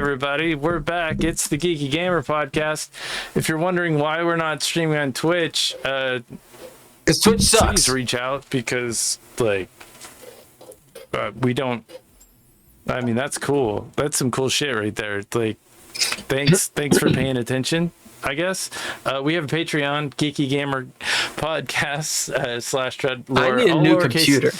everybody. We're back. It's the Geeky Gamer podcast. If you're wondering why we're not streaming on Twitch, because Twitch sucks. Please reach out because, we don't. I mean, that's cool. That's some cool shit right there. Thanks for paying attention. I guess we have a Patreon, Geeky Gamer Podcast / DreadLore. I need a new computer.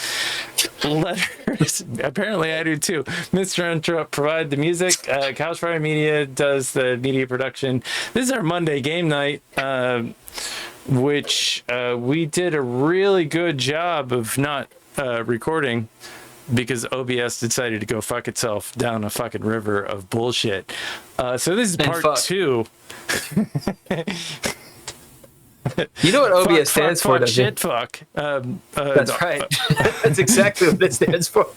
Letters. Apparently, I do too. Mr. Interrupt provide the music. Couchfire Media does the media production. This is our Monday game night, which we did a really good job of not recording because OBS decided to go fuck itself down a fucking river of bullshit. So this is part 2. You know what OBS stands for, doesn't shit, it? fuck. That's right. That's exactly what it stands for.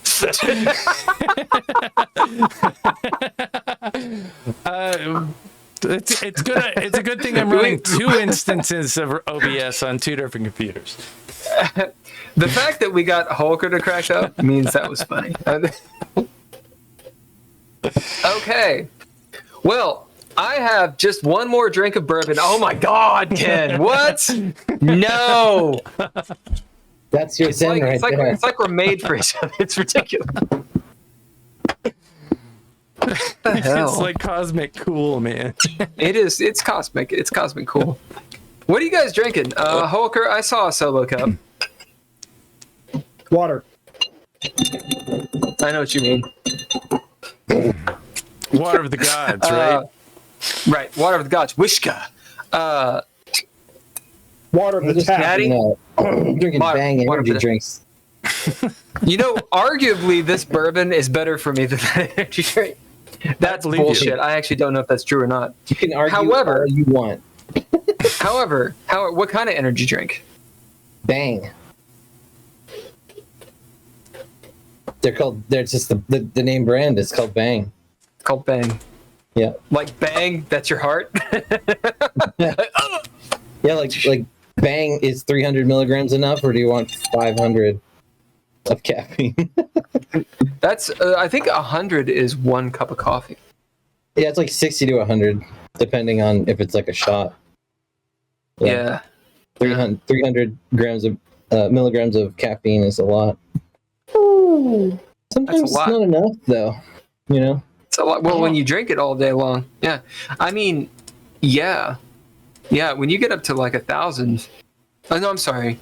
It's good. It's a good thing I'm running 2 instances of OBS on 2 different computers. The fact that we got Holker to crash up means that was funny. Okay. Well, I have just one more drink of bourbon. Oh my God, Ken! What? No. That's your sin right there. It's like we're made for each other. It's ridiculous. What the hell? It's like cosmic cool, man. It is. It's cosmic. It's cosmic cool. What are you guys drinking? Holker, I saw a solo cup. Water. I know what you mean. Water of the gods, right? Right. Water of the gods. Wishka. Water of the tap. Natty? No. I'm drinking Bang energy drinks. You know, arguably this bourbon is better for me than that energy drink. That's bullshit. You. I actually don't know if that's true or not. You can argue all you want. However, what kind of energy drink? Bang. They're just the name brand is called Bang. It's called Bang. Yeah. Like bang, that's your heart? Yeah, like Bang is 300 milligrams enough, or do you want 500 of caffeine? That's, I think 100 is 1 cup of coffee. Yeah, it's like 60 to 100, depending on if it's like a shot. Yeah. 300 grams of milligrams of caffeine is a lot. Sometimes it's not enough, though. You know? It's a lot. Well, when you drink it all day long. Yeah. I mean, yeah. Yeah, when you get up to like 1,000. Oh, no, I'm sorry.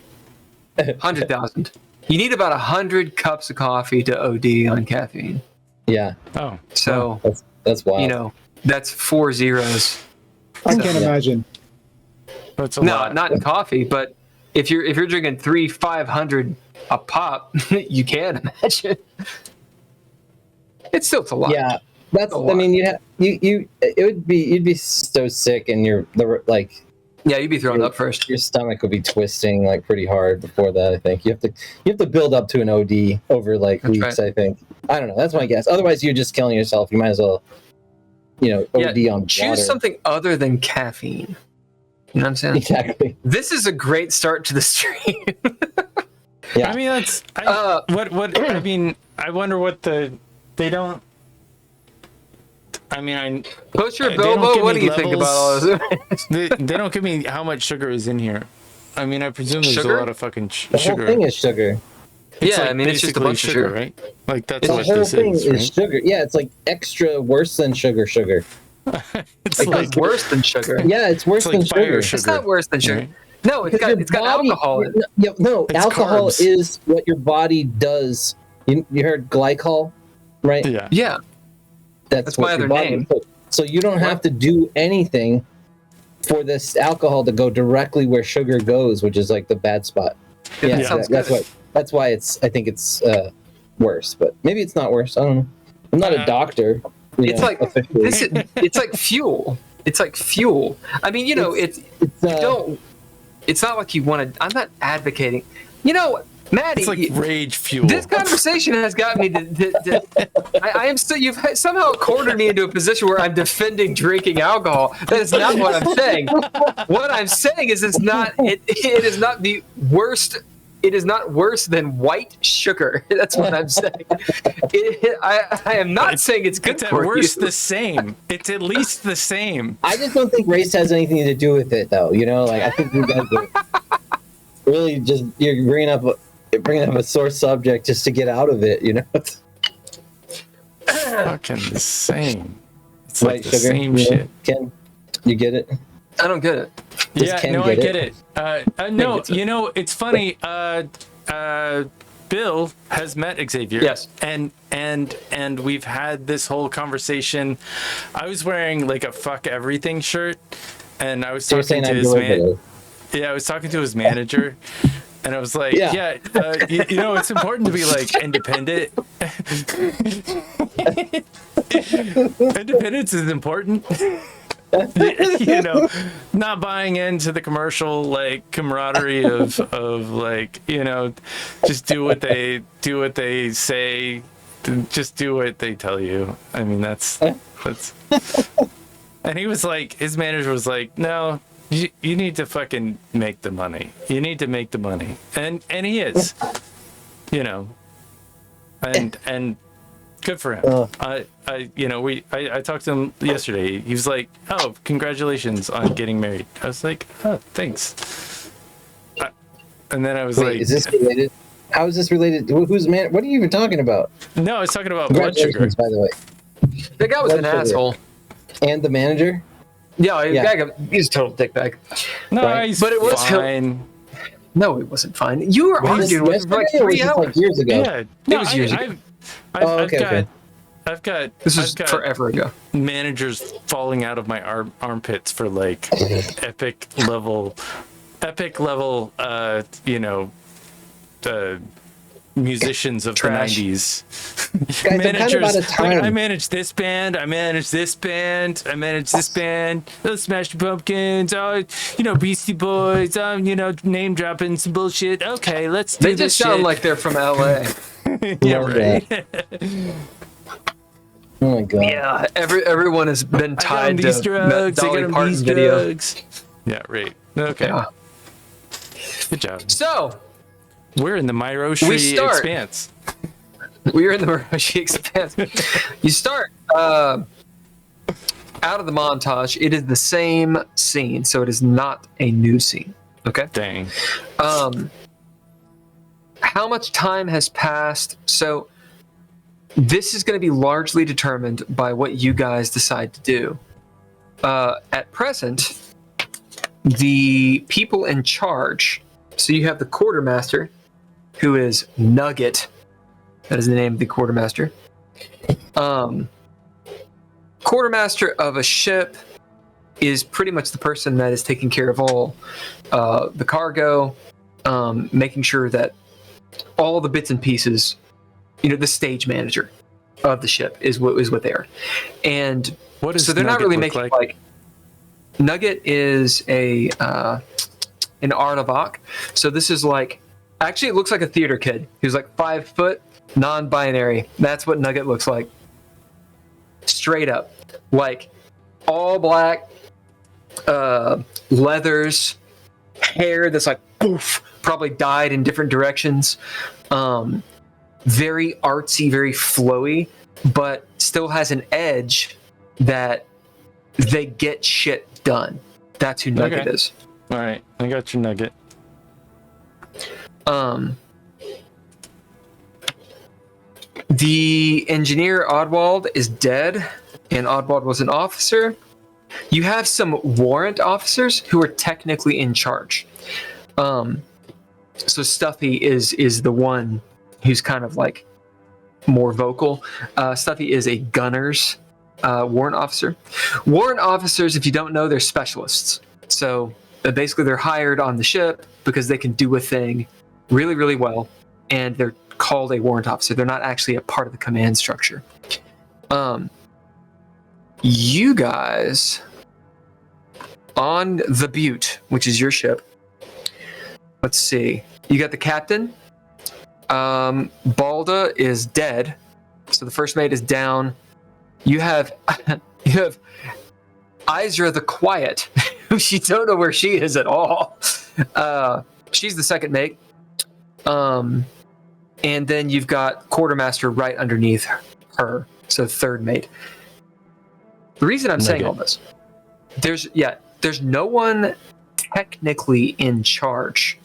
100,000. You need about 100 cups of coffee to OD on caffeine. Yeah. Oh. So, that's wild. You know, that's 4 zeros. I can't imagine. That's a lot. Not in coffee, but if you're drinking 500 a pop, you can imagine. It's still a lot. Yeah. That's. I mean, you'd be so sick, and yeah, you'd be throwing up first. Your stomach would be twisting like pretty hard before that. I think you have to build up to an OD over like weeks. Right. I think. I don't know. That's my guess. Otherwise, you're just killing yourself. You might as well, OD on choose water. something other than caffeine. You know what I'm saying? Exactly. This is a great start to the stream. Yeah. I mean, that's what I mean. I wonder what they don't. I mean, Post your Bilbo. What do you think about all this? they don't give me how much sugar is in here. I mean, I presume there's a lot of fucking sugar. The whole thing is sugar. It's I mean, it's just a bunch of sugar, right? Like that's the what whole this thing is, right? sugar. Yeah, it's like extra worse than sugar. It's like worse than sugar. Yeah, it's worse than sugar. It's not worse than sugar. Right? No, it's got alcohol in it. No, it's alcohol carbs. is what your body does. You heard glycol, right? Yeah. That's my other name. So you don't have to do anything for this alcohol to go directly where sugar goes, which is like the bad spot. That's why I think it's worse, but maybe it's not worse. I don't know. I'm not a doctor. It's like fuel. It's like fuel. I mean, it's not like you want to. I'm not advocating. Maddie, it's like rage fuel. This conversation has got me I am still. You've somehow cornered me into a position where I'm defending drinking alcohol. That is not what I'm saying. What I'm saying is it is not the worst It is not worse than white sugar. That's what I'm saying. I am not saying it's good It's at for worst you. the same. It's at least the same. I just don't think race has anything to do with it, though. You know, like I think you guys are really just you're bringing up a sore subject just to get out of it. You know, Fucking the same. It's white like the sugar. same You know? shit. Ken, you get it? I don't get it. Does Yeah, Ken no, get I get it. No, gets it. you know, it's funny. Bill has met Xavier. Yes. And we've had this whole conversation. I was wearing like a fuck everything shirt, and I was So you're talking saying to I'm his derivative. I was talking to his manager, and I was like, Yeah. you know, it's important to be like independent. Independence is important. You know, not buying into the commercial like camaraderie of like, you know, just do what they say, just do what they tell you. I mean, that's and he was like, his manager was like, no, you need to fucking make the money. You need to make the money. And he is, you know, and good for him. I talked to him yesterday. He was like, oh, congratulations on getting married. I was like, oh, thanks. And then I was like, Is this related? How is this related? Who's man? What are you even talking about? no, I was talking about blood sugar. Congratulations, by the way. That guy was Blood an sugar. asshole. And the manager? Yeah, Yeah. He's a total dickbag. No, Right. he's But it was fine. No, it wasn't fine. You were arguing with him for like Yesterday or was 3 this, hours. like years ago? Yeah, It was years ago. I've got This I've was got forever ago. managers falling out of my armpits for like epic level musicians of Trash. the 90s. Guys, I'm kind of out Managers, of time. like, I manage this band, I manage this band, I manage this band, those Smashing Pumpkins, Beastie Boys, name dropping some bullshit. Okay, let's do They this just sound shit. like they're from LA. Yeah, Love right. Oh my god. Yeah, everyone has been I got tied him to these drugs, I got Dolly him Parton these video. drugs. Yeah, right. Okay, Yeah. good job. So We're in the Myri'i start. Expanse. we're in the Myri'i Expanse. You start out of the montage. It is the same scene, so it is not a new scene. Okay. Dang. How much time has passed? So this is going to be largely determined by what you guys decide to do. At present, the people in charge. So you have the quartermaster, who is Nugget. That is the name of the quartermaster. Quartermaster of a ship is pretty much the person that is taking care of all the cargo, making sure that all the bits and pieces, the stage manager of the ship is what they are. And What does so they're not Nugget really look making like? Nugget is an Arnavak. So this is actually it looks like a theater kid. He's like 5 foot, non-binary. That's what Nugget looks like. Straight up. Like all black, leathers, hair that's like poof, probably dyed in different directions. Very artsy, very flowy, but still has an edge that they get shit done. That's who Nugget Okay. is. All right, I got your Nugget. The engineer Oddwald is dead, and Oddwald was an officer. You have some warrant officers who are technically in charge. So Stuffy is the one who's kind of like more vocal. Stuffy is a gunner's warrant officer. Warrant officers, if you don't know, they're specialists. So basically they're hired on the ship because they can do a thing really, really well, and they're called a warrant officer. They're not actually a part of the command structure. You guys on the Butte, which is your ship. Let's see. You got the captain. Balda is dead, so the first mate is down. You have Izra the Quiet, who you don't know where she is at all. She's the second mate. And then you've got quartermaster right underneath her, so third mate. The reason I'm saying all this, there's no one technically in charge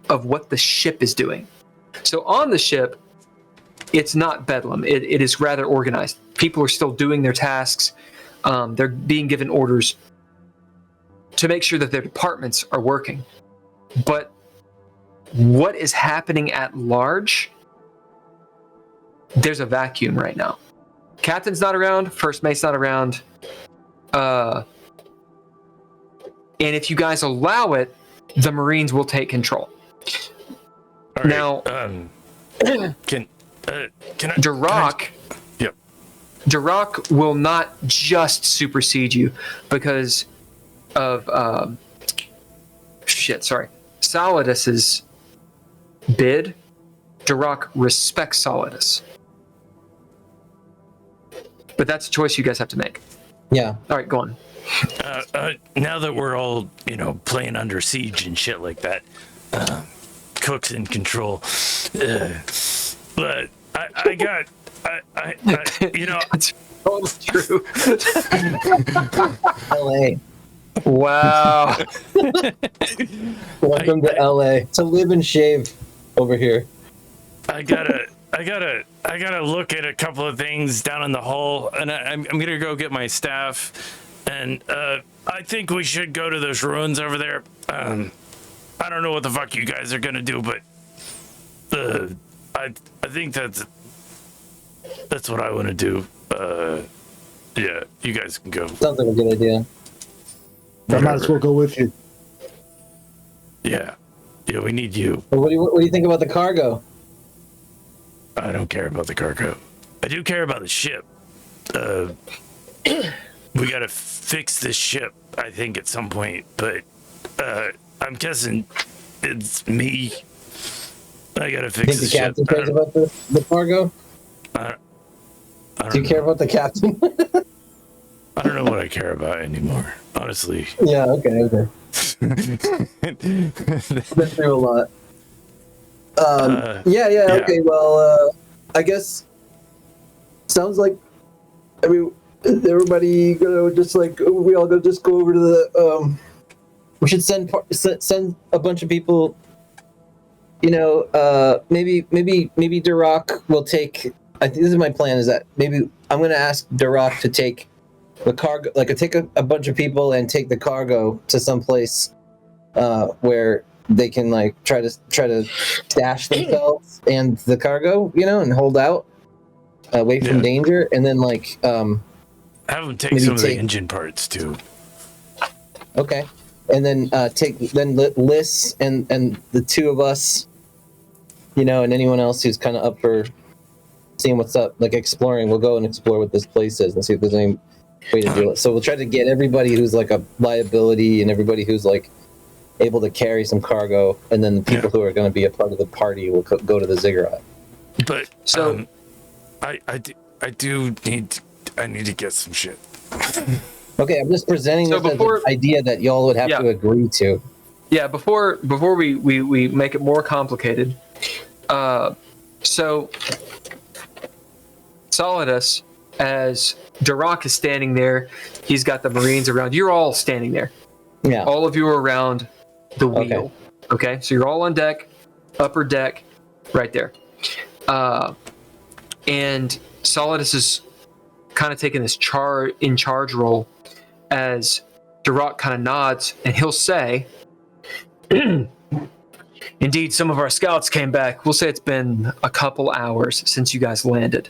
of what the ship is doing. So on the ship, it's not bedlam. It is rather organized. People are still doing their tasks. They're being given orders to make sure that their departments are working. But what is happening at large, there's a vacuum right now. Captain's not around, first mate's not around. And if you guys allow it, the Marines will take control. All right, now, can I? Duroc, Yep. Duroc will not just supersede you because of Solidus's bid. Duroc respects Solidus, but that's a choice you guys have to make. Yeah. All right, go on. Now that we're all, playing under siege and shit like that, Cook's in control. But I got, That's totally true. LA. Wow. Welcome to LA. To live and shave over here. I gotta look at a couple of things down in the hall, and I'm gonna go get my staff, and I think we should go to those ruins over there. I don't know what the fuck you guys are gonna do, but I think that's what I want to do. Yeah, you guys can go. Sounds like a good idea. I might as well go with you. Yeah, we need you. But what do you think about the cargo? I don't care about the cargo. I do care about the ship. We gotta fix this ship, I think, at some point. But I'm guessing it's me. I gotta fix Think the the captain ship. cares about the cargo? I Do you care about the captain? I don't know what I care about anymore, honestly. Yeah, okay. Been through a lot. Okay, well, I guess sounds like, everybody gonna just we all gonna just go over to the, we should send a bunch of people, maybe Duroc will take, I think this is my plan, is that maybe I'm gonna ask Duroc to take the cargo, take a bunch of people and take the cargo to some place where they can try to stash themselves and the cargo, and hold out, away from danger, and then have them take some of the engine parts too. Okay, and then Liz and the two of us, and anyone else who's kind of up for seeing what's up, exploring. We'll go and explore what this place is and see if there's any way to do it. So we'll try to get everybody who's a liability and everybody who's able to carry some cargo, and then the people who are going to be a part of the party will go to the ziggurat. But so I need to get some shit. Okay, I'm just presenting this as an idea that y'all would have to agree to. Yeah, before we make it more complicated, so Solidus, as Duroc is standing there, he's got the Marines around. You're all standing there. Yeah. All of you are around the wheel. Okay? So you're all on deck, upper deck, right there. And Solidus is kind of taking this in charge role as Duroc kind of nods, and he'll say, indeed, some of our scouts came back. We'll say it's been a couple hours since you guys landed.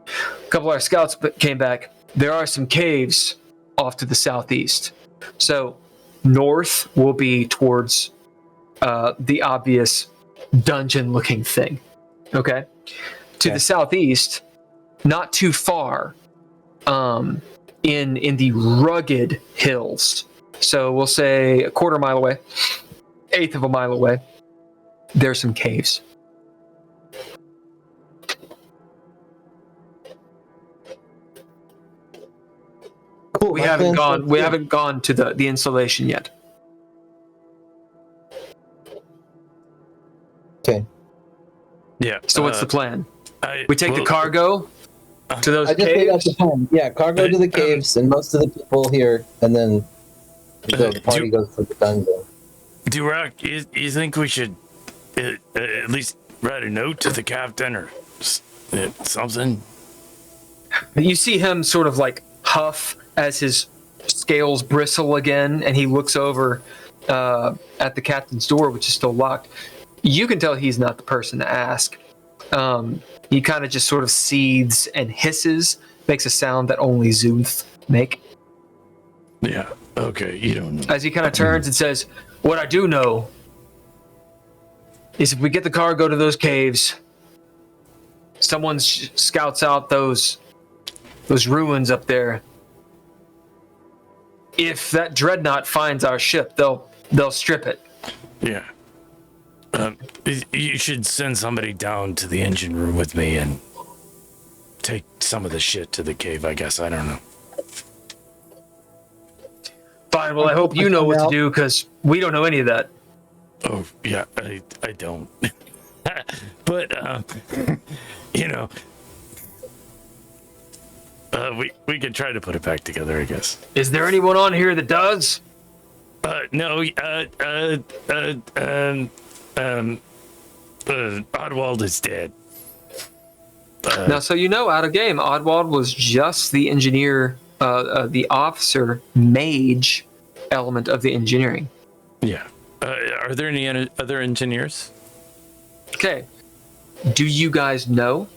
A couple of our scouts came back. There are some caves off to the southeast. So north will be towards the obvious dungeon-looking thing. Okay? To the southeast, not too far, in the rugged hills. So we'll say a quarter mile away, eighth of a mile away, there's some caves. Cool. We haven't gone to the installation yet. Okay. Yeah. So what's the plan? We take the well, cargo to those I just laid out caves. the plan. Yeah, cargo to the caves, and most of the people here, and then the party goes to the dungeon. Durock, you think we should at least write a note to the captain or something? You see him sort of like huff as his scales bristle again, and he looks over at the captain's door, which is still locked. You can tell he's not the person to ask. He kind of just sort of seethes and hisses, makes a sound that only Zooth make. Yeah, okay, you don't know. As he kind of turns and says, what I do know is if we get the cargo to those caves, someone scouts out those ruins up there. If that dreadnought finds our ship, they'll strip it. Yeah. You should send somebody down to the engine room with me and take some of the shit to the cave, I guess. I don't know. Fine, well, I hope you know what to do, because we don't know any of that. Oh, yeah, I don't. But, you know, we could try to put it back together, I guess. Is there anyone on here that does? No, Oddwald is dead. Now, so you know, out of game, Oddwald was just the engineer, the officer mage element of the engineering. Yeah. Are there any other engineers? Okay. Do you guys know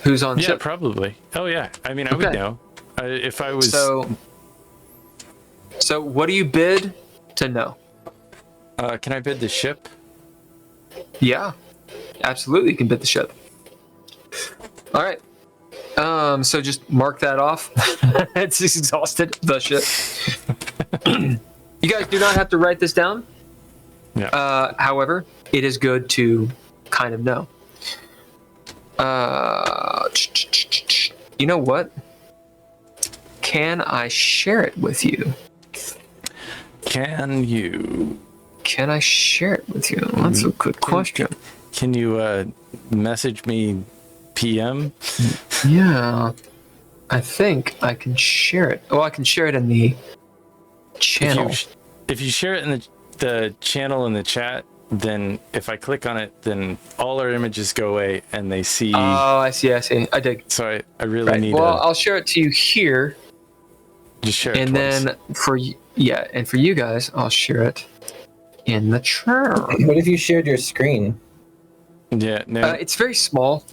who's on Yeah, ship? probably. Oh, yeah. I mean, I would know. If I was... So what do you bid to know? Can I bid the ship? Yeah, absolutely. You can bid the ship. All right. So just mark that off. It's exhausted. The ship. You guys do not have to write this down. Yeah. However, it is good to kind of know. You know what? Can I share it with you? Can you? Can I share it with you? That's a good question. Can you message me PM? Yeah. I think I can share it. Oh, I can share it in the channel. If you share it in the channel in the chat, then if I click on it, then all our images go away and they see. Oh, I see. I dig. So I really need. Well, I'll share it to you here. Just share it. And twice. then for you guys, I'll share it in the chat. What if you shared your screen? Yeah, no. It's very small.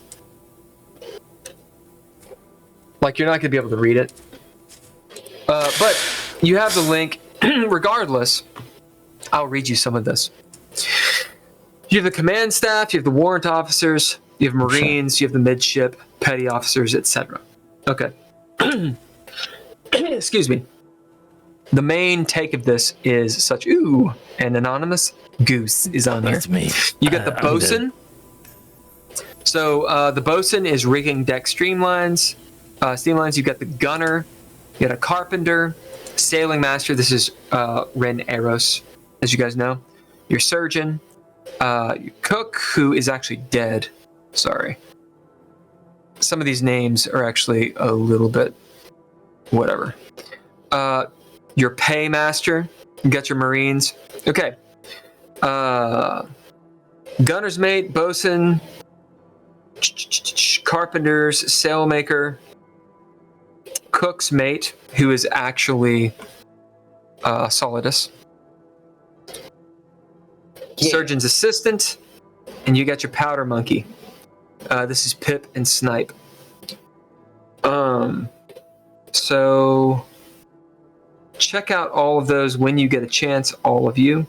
Like, you're not going to be able to read it. But you have the link. Regardless, I'll read you some of this. You have the command staff, you have the warrant officers, you have Marines, you have the midship, petty officers, etc. Okay. Excuse me. The main take of this is such. Ooh, an anonymous goose is on here. That's me. You got the bosun. So the bosun is rigging deck streamlines. You've got the gunner. You got a carpenter, sailing master. This is Ren Eros, as you guys know. Your surgeon, your cook, who is actually dead. Sorry. Some of these names are actually a little bit whatever. Your paymaster. You got your Marines. Okay. Gunner's mate, bosun, carpenters, sailmaker, cook's mate, who is actually Solidus. Yeah. Surgeon's assistant, and you got your powder monkey. This is Pip and Snipe. So check out all of those when you get a chance, all of you.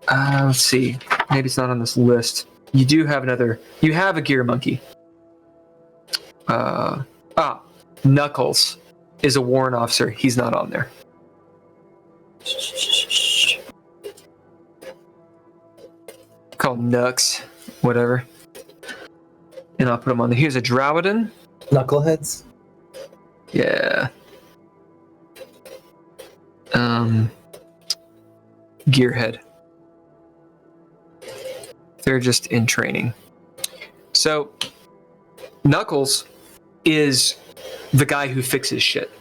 Let's see. Maybe it's not on this list. You do have you have a gear monkey. Knuckles is a warrant officer. He's not on there. Called Nux, whatever. And I'll put him on there. Here's a Drowadin. Knuckleheads? Yeah. Gearhead. They're just in training. So Knuckles is the guy who fixes shit,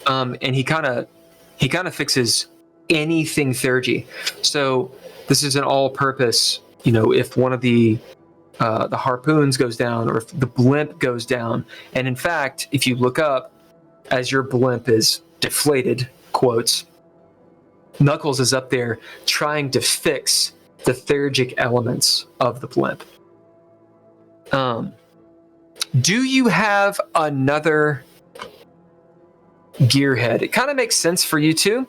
and he kind of fixes anything Theurgy. So this is an all-purpose. If one of the harpoons goes down, or if the blimp goes down, and in fact, if you look up as your blimp is deflated, quotes, Knuckles is up there trying to fix the Theurgic elements of the blimp. Do you have another gearhead? It kind of makes sense for you two,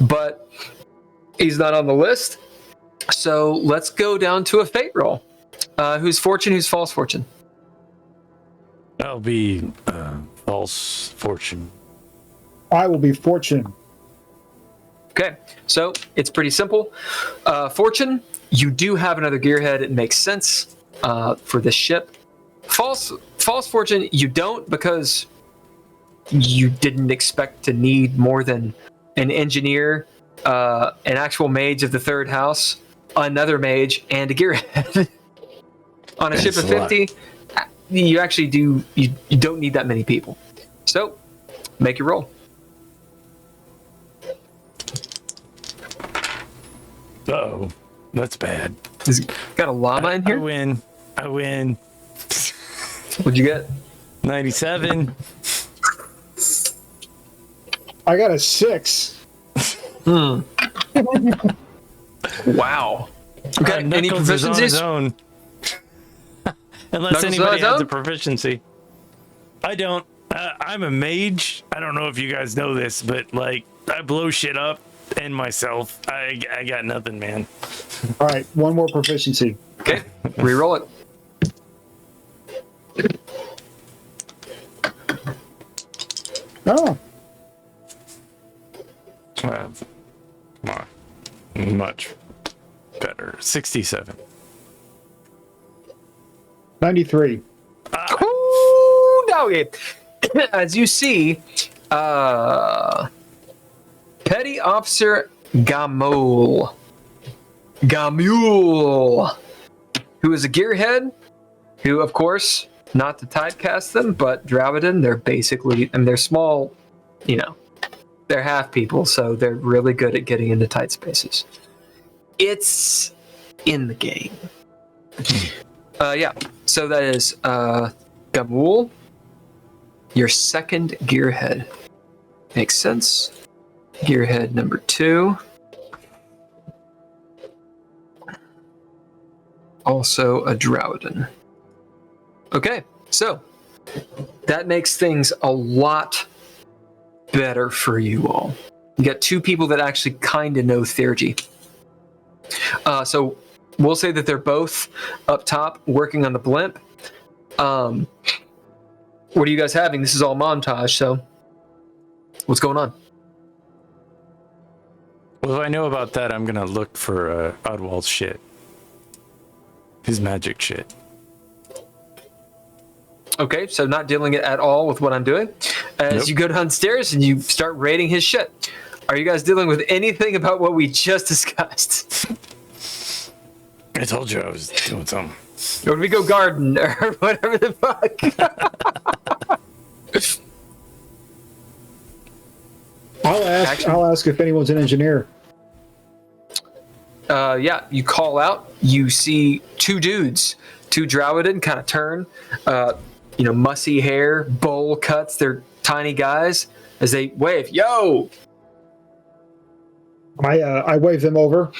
but he's not on the list. So let's go down to a fate roll. Who's fortune? Who's false fortune? That'll be false fortune. I will be fortune. Okay, so it's pretty simple. Fortune, you do have another gearhead. It makes sense for this ship. False fortune, you don't, because you didn't expect to need more than an engineer, an actual mage of the third house, another mage, and a gearhead. On a ship of 50, you actually do. You don't need that many people. So, make your roll. Uh-oh, that's bad. Got a llama in here? I win. What'd you get? 97. I got a 6. Wow. Okay, any Knuckles is on his proficiencies? own. Unless Knuckles anybody on his has own? a proficiency. I don't. I'm a mage. I don't know if you guys know this, but like I blow shit up and myself. I got nothing, man. All right, one more proficiency. Okay, re-roll it. Oh, Come on. Much better. 67. 93. Ooh, doggy. As you see, Petty Officer Gamul, who is a gearhead, who, of course, not to typecast them, but Dravidan, they're basically, they're small, they're half people, so they're really good at getting into tight spaces. It's in the game. So that is Gamul, your second gearhead. Makes sense. Gearhead number 2. Also a Drowden. Okay, so that makes things a lot better for you all. You got 2 people that actually kind of know Theurgy. So we'll say that they're both up top working on the blimp. What are you guys having? This is all montage, so what's going on? Well, if I know about that, I'm gonna look for Oddwald's shit. His magic shit. Okay, so not dealing at all with what I'm doing. As you go downstairs and you start raiding his shit. Are you guys dealing with anything about what we just discussed? I told you I was doing something. Or do we go garden or whatever the fuck? I'll ask if anyone's an engineer. You call out. You see 2 dudes, 2 Drowden, kind of turn. Mussy hair, bowl cuts. They're tiny guys. As they wave, yo! I wave them over.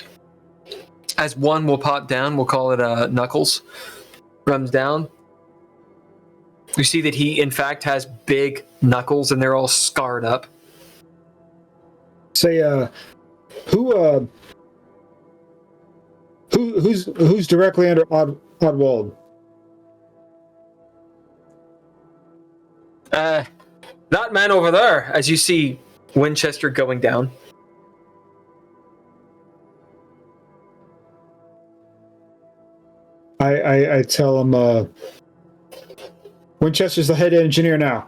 As one will pop down, we'll call it Knuckles. Runs down. You see that he, in fact, has big knuckles, and they're all scarred up. Say, who's directly under Oddwald? That man over there, as you see Winchester going down. I tell him, Winchester's the head engineer now,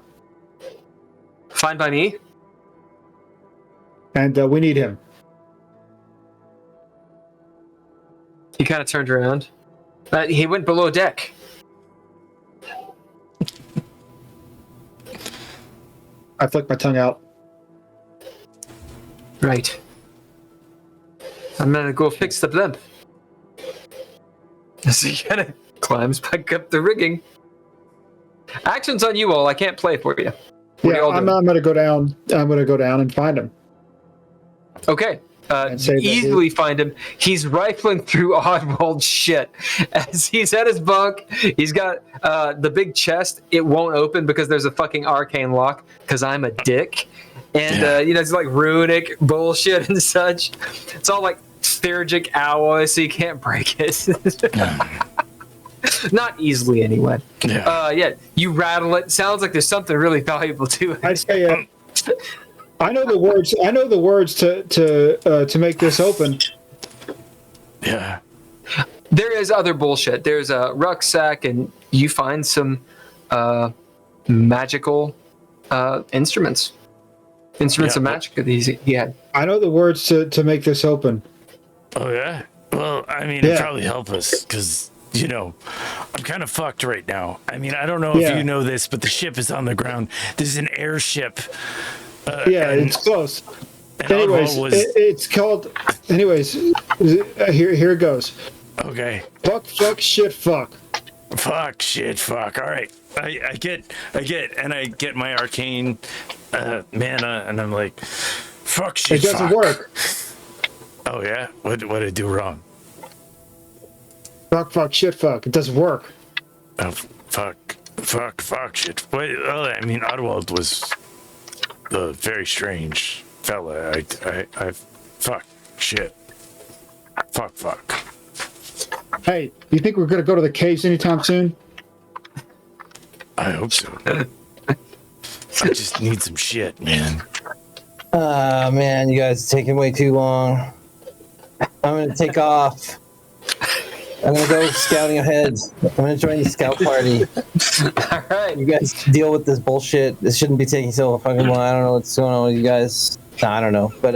Fine by me. and we need him. He kind of turned around. He went below deck. I flick my tongue out. Right. I'm gonna go fix the blimp. So he kind of climbs back up the rigging. Action's on you all. I can't play for you. What are you all I'm doing? gonna go down. I'm gonna go down and find him. Okay. Easily find him. He's rifling through Oddworld shit. As he's at his bunk, he's got the big chest. It won't open because there's a fucking arcane lock, because I'm a dick. And, it's like runic bullshit and such. It's all like theurgic alloy, so you can't break it. Not easily, anyway. You rattle it. Sounds like there's something really valuable to it. I say, I know the words. I know the words to make this open. Yeah. There is other bullshit. There's a rucksack, and you find some magical instruments. Instruments of magic that he had. I know the words to make this open. Oh, yeah? Well, I mean, it'd probably help us, because, I'm kind of fucked right now. I mean, I don't know if you know this, but the ship is on the ground. This is an airship. It's close. Anyways, it's called... Anyways, here it goes. Okay. Fuck, shit, fuck. Fuck, shit, fuck. All right. I get my arcane mana, and I'm like, fuck, shit, fuck. It doesn't work. Oh, yeah? What did I do wrong? Fuck, shit, fuck. It doesn't work. Oh, fuck, shit. Wait, I mean, Oddworld was a very strange fella. I fuck, shit. Fuck. Hey, you think we're gonna go to the caves anytime soon? I hope so. I just need some shit, man. Man, you guys are taking way too long. I'm gonna take off. I'm gonna go scouting ahead. I'm gonna join the scout party. All right. You guys deal with this bullshit. This shouldn't be taking so fucking long. I don't know what's going on with you guys. I don't know. But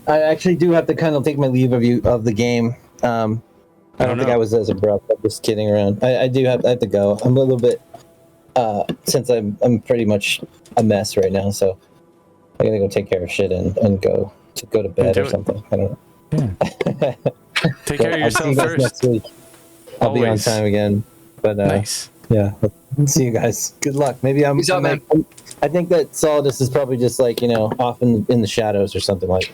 I actually do have to kind of take my leave of the game. I don't think I was as abrupt. I'm just kidding around. I have to go. I'm a little bit since I'm pretty much a mess right now, so I gotta go take care of shit and go to bed or something. I don't know. Yeah. Take care of yourself I'll see you guys first. next week. I'll be on time again. But nice. Yeah. See you guys. Good luck. Maybe I think that Solidus is probably just like, off in the shadows or something like.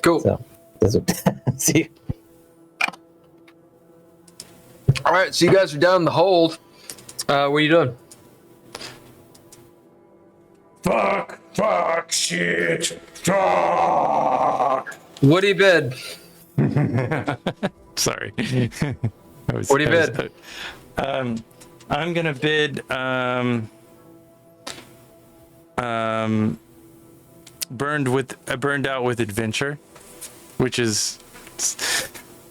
Cool. So, see you. All right, so you guys are down in the hold. What are you doing? Fuck, shit, fuck. What do you bid? Sorry. What do you bid? I'm gonna bid burned out with adventure, which is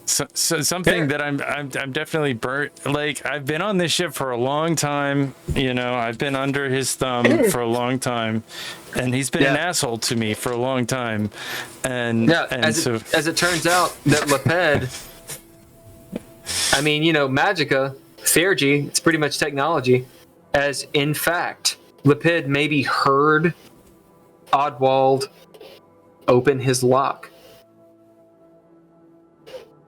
something that I'm definitely burnt. Like, I've been on this ship for a long time. I've been under his thumb for a long time, and he's been an asshole to me for a long time. And as it turns out, that Leped, I mean, Magica, Theurgy, it's pretty much technology. As in fact, Lepid maybe heard Oddworld open his lock.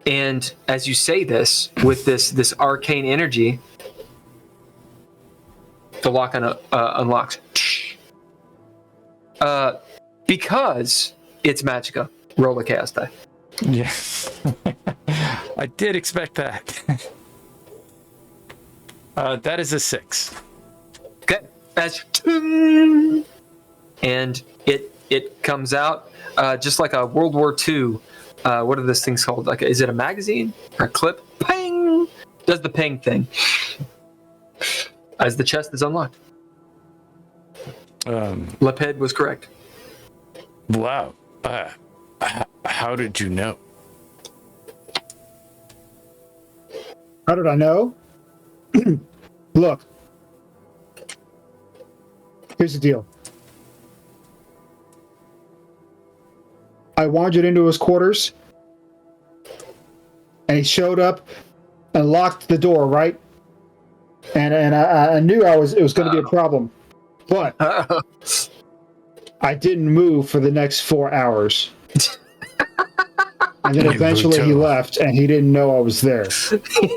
And as you say this, with this arcane energy, the lock unlocks. Because it's Magica. Roll a chaos die. Yeah. I did expect that. That is a 6. Okay. And it comes out just like a World War II. What are those things called? Like, is it a magazine or a clip? Ping! Does the ping thing as the chest is unlocked. Leped was correct. Wow. How did you know? How did I know? Look. Here's the deal. I wandered into his quarters, and he showed up and locked the door, right? And I knew it was going to be a problem. But I didn't move for the next 4 hours. And then eventually he left, and he didn't know I was there.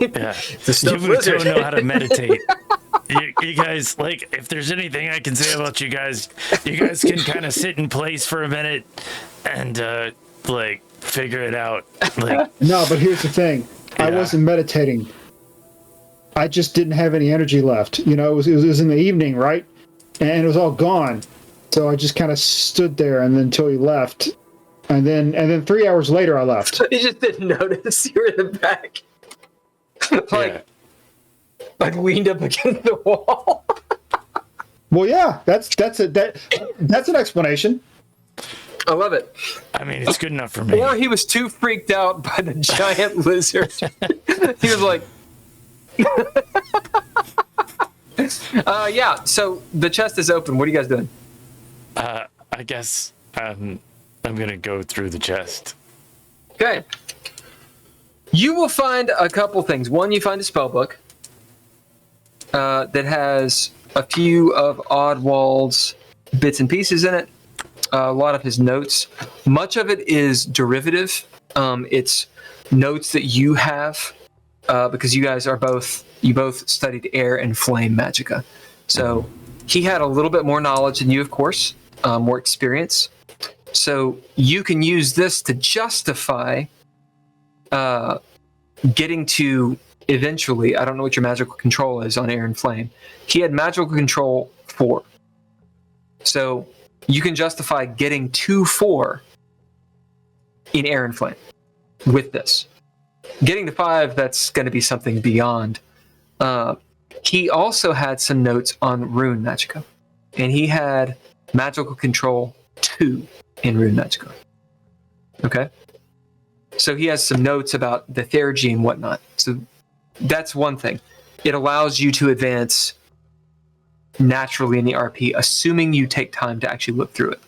Yeah. You don't know how to meditate. You guys, like, if there's anything I can say about you guys can kind of sit in place for a minute and, like, figure it out. Like, no, but here's the thing. Yeah. I wasn't meditating. I just didn't have any energy left. You know, it was in the evening, right? And it was all gone. So I just kind of stood there and then until he left. And then 3 hours later, I left. You just didn't notice you were in the back. Like leaned up against the wall. Well, yeah, that's an explanation. I love it. I mean, it's good enough for me. Or he was too freaked out by the giant lizard. He was like, yeah. So the chest is open. What are you guys doing? I guess I'm gonna go through the chest. Okay. You will find a couple things. One, you find a spell book that has a few of Oddwald's bits and pieces in it. A lot of his notes. Much of it is derivative. It's notes that you have because you guys both studied air and flame magicka. So he had a little bit more knowledge than you, of course, more experience. So you can use this to justify getting to eventually, I don't know what your magical control is on air and flame. He had magical control 4. So you can justify getting to 4 in air and flame with this. Getting to 5, that's going to be something beyond. He also had some notes on rune magicka. And he had magical control 2 in rune magicka. Okay? So he has some notes about the theurgy and whatnot. So that's one thing. It allows you to advance naturally in the RP, assuming you take time to actually look through it.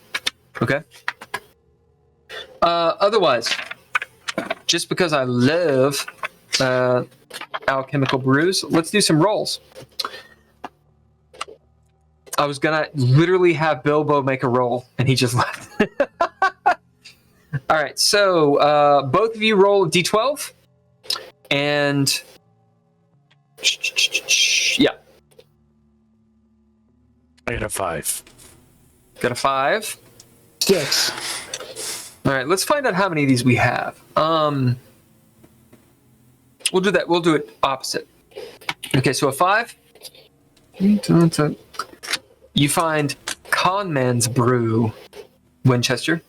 Okay? Otherwise, just because I love alchemical brews, let's do some rolls. I was gonna literally have Bilbo make a roll, and he just left. All right, so both of you roll a d12, and yeah, I got a 5. Got a 5. 6. All right, let's find out how many of these we have. We'll do that. We'll do it opposite. Okay, so a 5. You find Conman's Brew, Winchester.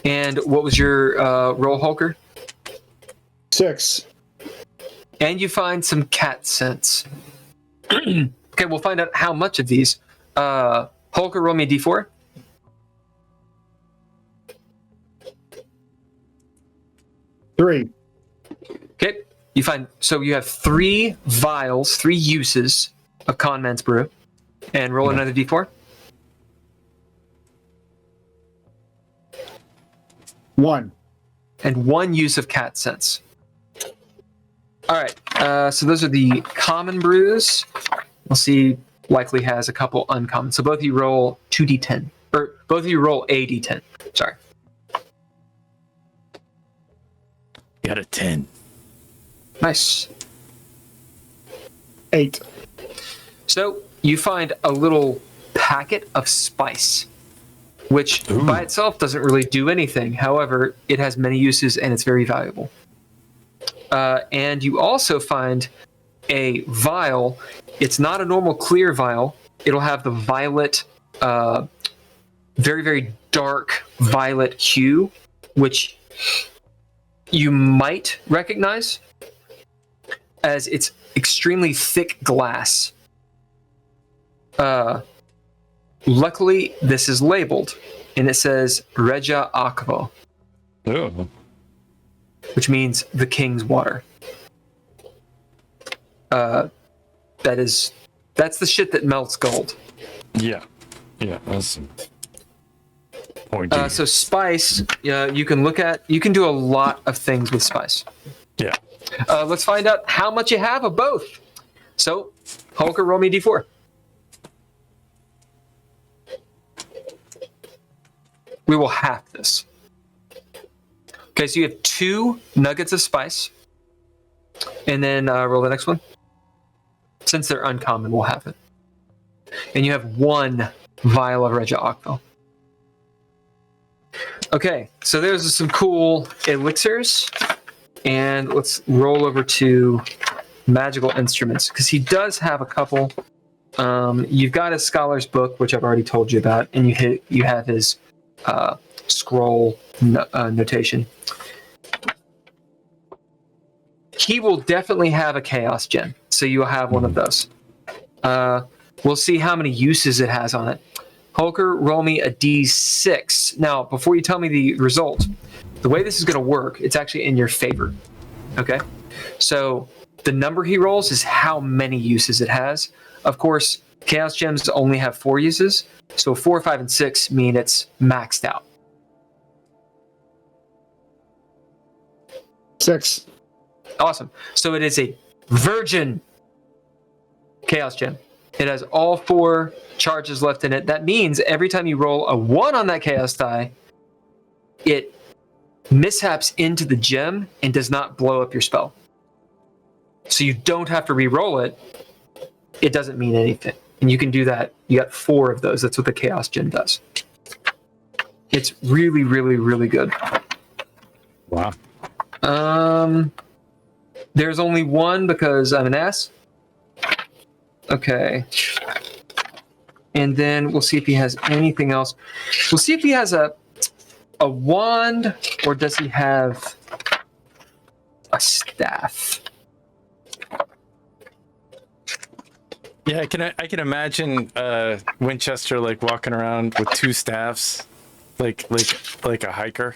And what was your roll, Holker? 6. And you find some cat scents. Okay, we'll find out how much of these. Holker, roll me a d4. Three. Okay, you have 3 vials, 3 uses of Conman's Brew. And roll another d4. 1. And 1 use of cat scents. All right, so those are the common brews. We'll see, likely has a couple uncommon. So both of you roll 2d10. Or both of you roll a d10. Sorry. Got a 10. Nice. 8. So you find a little packet of spice, which by itself doesn't really do anything. However, it has many uses and it's very valuable. And you also find a vial. It's not a normal clear vial. It'll have the violet, very, very dark violet hue, which you might recognize as it's extremely thick glass. Luckily, this is labeled, and it says Regia Aqua, which means the king's water. That's the shit that melts gold. Yeah, that's pointy. So spice, you can do a lot of things with spice. Yeah. Let's find out how much you have of both. So Holker, roll me d4. We will half this. Okay, so you have 2 nuggets of spice. And then roll the next one. Since they're uncommon, we'll have it. And you have 1 vial of Regia Octal. Okay, so there's some cool elixirs. And let's roll over to magical instruments, because he does have a couple. You've got his scholar's book, which I've already told you about, and you have his scroll notation. He will definitely have a chaos gem, so you'll have one of those. We'll see how many uses it has on it. Holker, roll me a d6. Now, before you tell me the result, the way this is going to work, it's actually in your favor. Okay? So the number he rolls is how many uses it has. Of course, chaos gems only have 4 uses, so 4, 5, and 6 mean it's maxed out. 6. Awesome. So it is a virgin chaos gem. It has all 4 charges left in it. That means every time you roll a 1 on that chaos die, it mishaps into the gem and does not blow up your spell. So you don't have to re-roll it. It doesn't mean anything. And you can do that. You got 4 of those. That's what the chaos gem does. It's really, really, really good. Wow. There's only 1 because I'm an ass. Okay. And then we'll see if he has anything else. We'll see if he has a wand, or does he have a staff? Yeah, I can imagine Winchester like walking around with 2 staffs, like a hiker.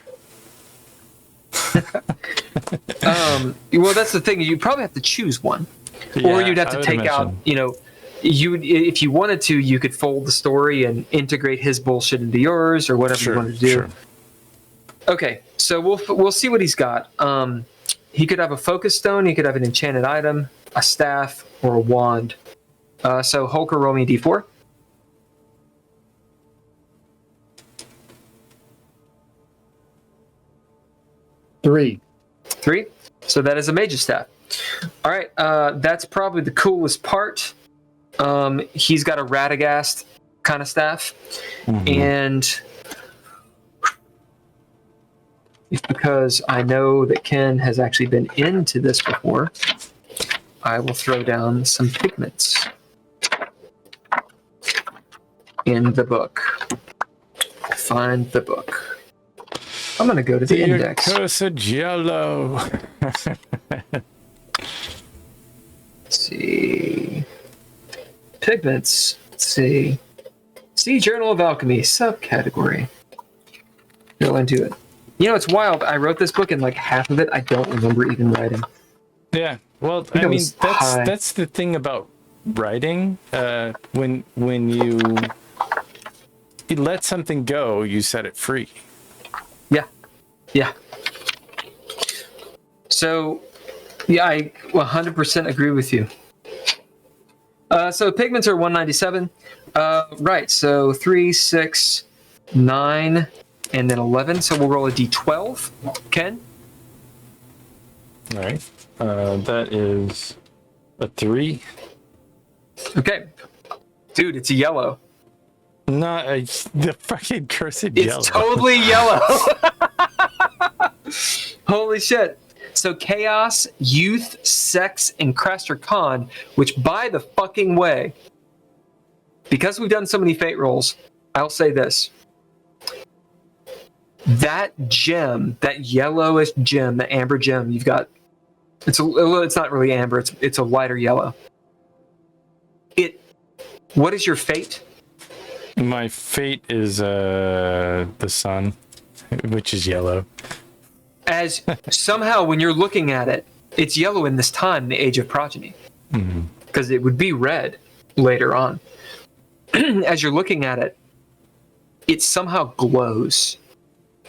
Well, that's the thing. You probably have to choose one, or you'd have to take out. You would, if you wanted to, you could fold the story and integrate his bullshit into yours, or whatever you wanted to do. Sure. Okay, so we'll see what he's got. He could have a focus stone. He could have an enchanted item, a staff, or a wand. So Holker, roll me a d4. Three. So that is a mage's staff. All right, that's probably the coolest part. He's got a Radagast kind of staff, and it's because I know that Ken has actually been into this before. I will throw down some pigments in the book. Find the book. I'm going to go to the index. Cursed yellow. Let's see. Pigments. Let's see. See, Journal of Alchemy, subcategory. Go into it. You know, it's wild. I wrote this book and like half of it I don't remember even writing. Yeah. Well, I mean, that's the thing about writing. When you let something go, you set it free. Yeah. So, yeah, I 100% agree with you. So pigments are 197. Right, so 3, 6, 9, and then 11. So we'll roll a d12. Ken? All right. That is a 3. Okay. Dude, it's a yellow. Not the fucking cursed yellow. It's totally yellow. Holy shit. So chaos, youth, sex, and Craster Khan, which by the fucking way, because we've done so many fate rolls, I'll say this. That gem, that yellowish gem, the amber gem you've got, it's not really amber, it's a lighter yellow. What is your fate? My fate is the sun, which is yellow. As somehow when you're looking at it, it's yellow in this time, in the Age of Progeny. Because it would be red later on. As you're looking at it, it somehow glows.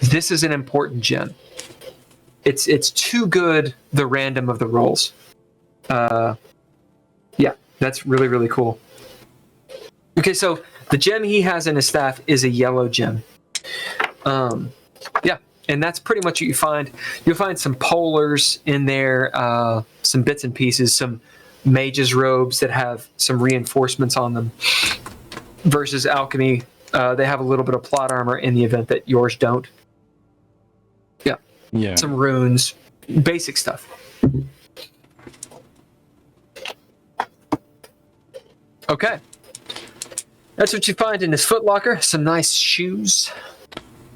This is an important gem. It's too good, the random of the rolls. Yeah. That's really, really cool. Okay, so the gem he has in his staff is a yellow gem. Yeah, and that's pretty much what you find. You'll find some polars in there, some bits and pieces, some mage's robes that have some reinforcements on them. Versus alchemy, they have a little bit of plot armor in the event that yours don't. Yeah. Some runes, basic stuff. Okay. That's what you find in his footlocker. Some nice shoes.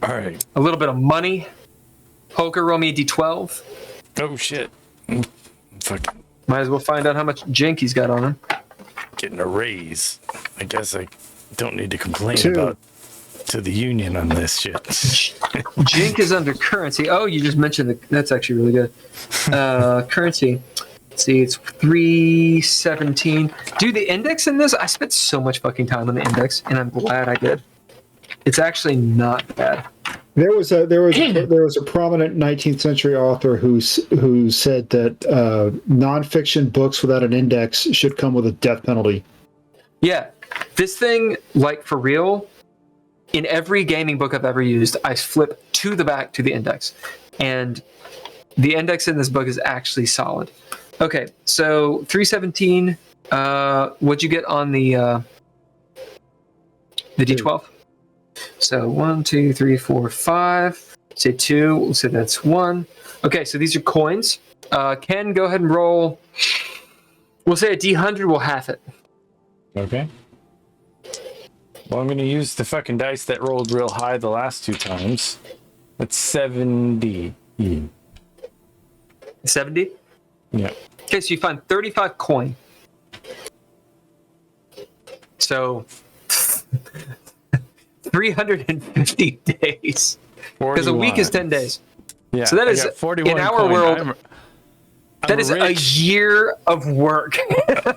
All right. A little bit of money. Poker, roll me a d12. Oh, shit. Fucking Might as well find out how much jink he's got on him. getting a raise. I guess I don't need to complain 2. about to the union on this shit. Jink is under currency. Oh, you just mentioned that's actually really good. Currency. Let's see, it's 317. Dude, the index in this, I spent so much fucking time on the index, and I'm glad I did. It's actually not bad. There was a prominent 19th century author who said that nonfiction books without an index should come with a death penalty. Yeah, this thing, like for real, in every gaming book I've ever used, I flip to the back to the index, and the index in this book is actually solid. Okay, so 317. What'd you get on the D12? So 1, 2, 3, 4, 5. Say 2. So that's 1. Okay, so these are coins. Ken, go ahead and roll. We'll say a D100. We'll half it. Okay. Well, I'm going to use the fucking dice that rolled real high the last 2 times. That's 70. 70? Yeah. Okay, so you find 35 coin. So 350 days. Because a week is 10 days. Yeah. So that is, in our world, I'm that is a year of work.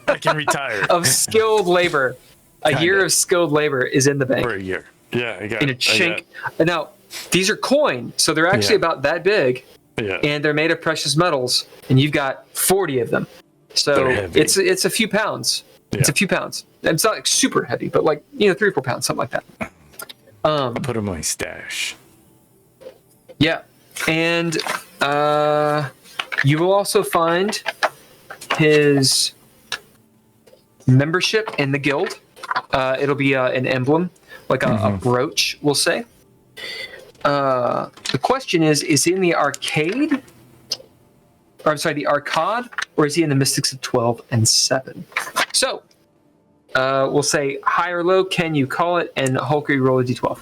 I can retire. Of skilled labor. A year of skilled labor is in the bank. For a year. Yeah, I got in a chink. Now, these are coin, so they're actually about that big. Yeah. And they're made of precious metals, and you've got 40 of them. So it's a few pounds. Yeah. It's a few pounds. It's not like super heavy, but like 3 or 4 pounds, something like that. I'll put them in my stash. Yeah, and you will also find his membership in the guild. It'll be an emblem, like a brooch, we'll say. The question is he in the arcade? Or I'm sorry, the arcade, or is he in the Mystics of 12 and 7? So, we'll say high or low, can you call it, and Hulker, roll a d12.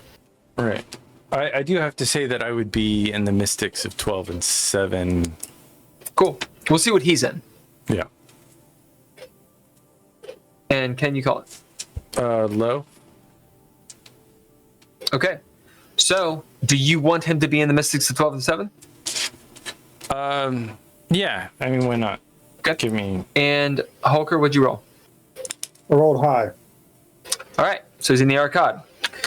All right. I do have to say that I would be in the Mystics of 12 and 7. Cool. We'll see what he's in. Yeah. And can you call it? Low. Okay. So, do you want him to be in the Mystics of 12 and 7? Yeah. I mean, why not? Okay. Give me. And Hulker, what'd you roll? I rolled high. All right. So he's in the arcade.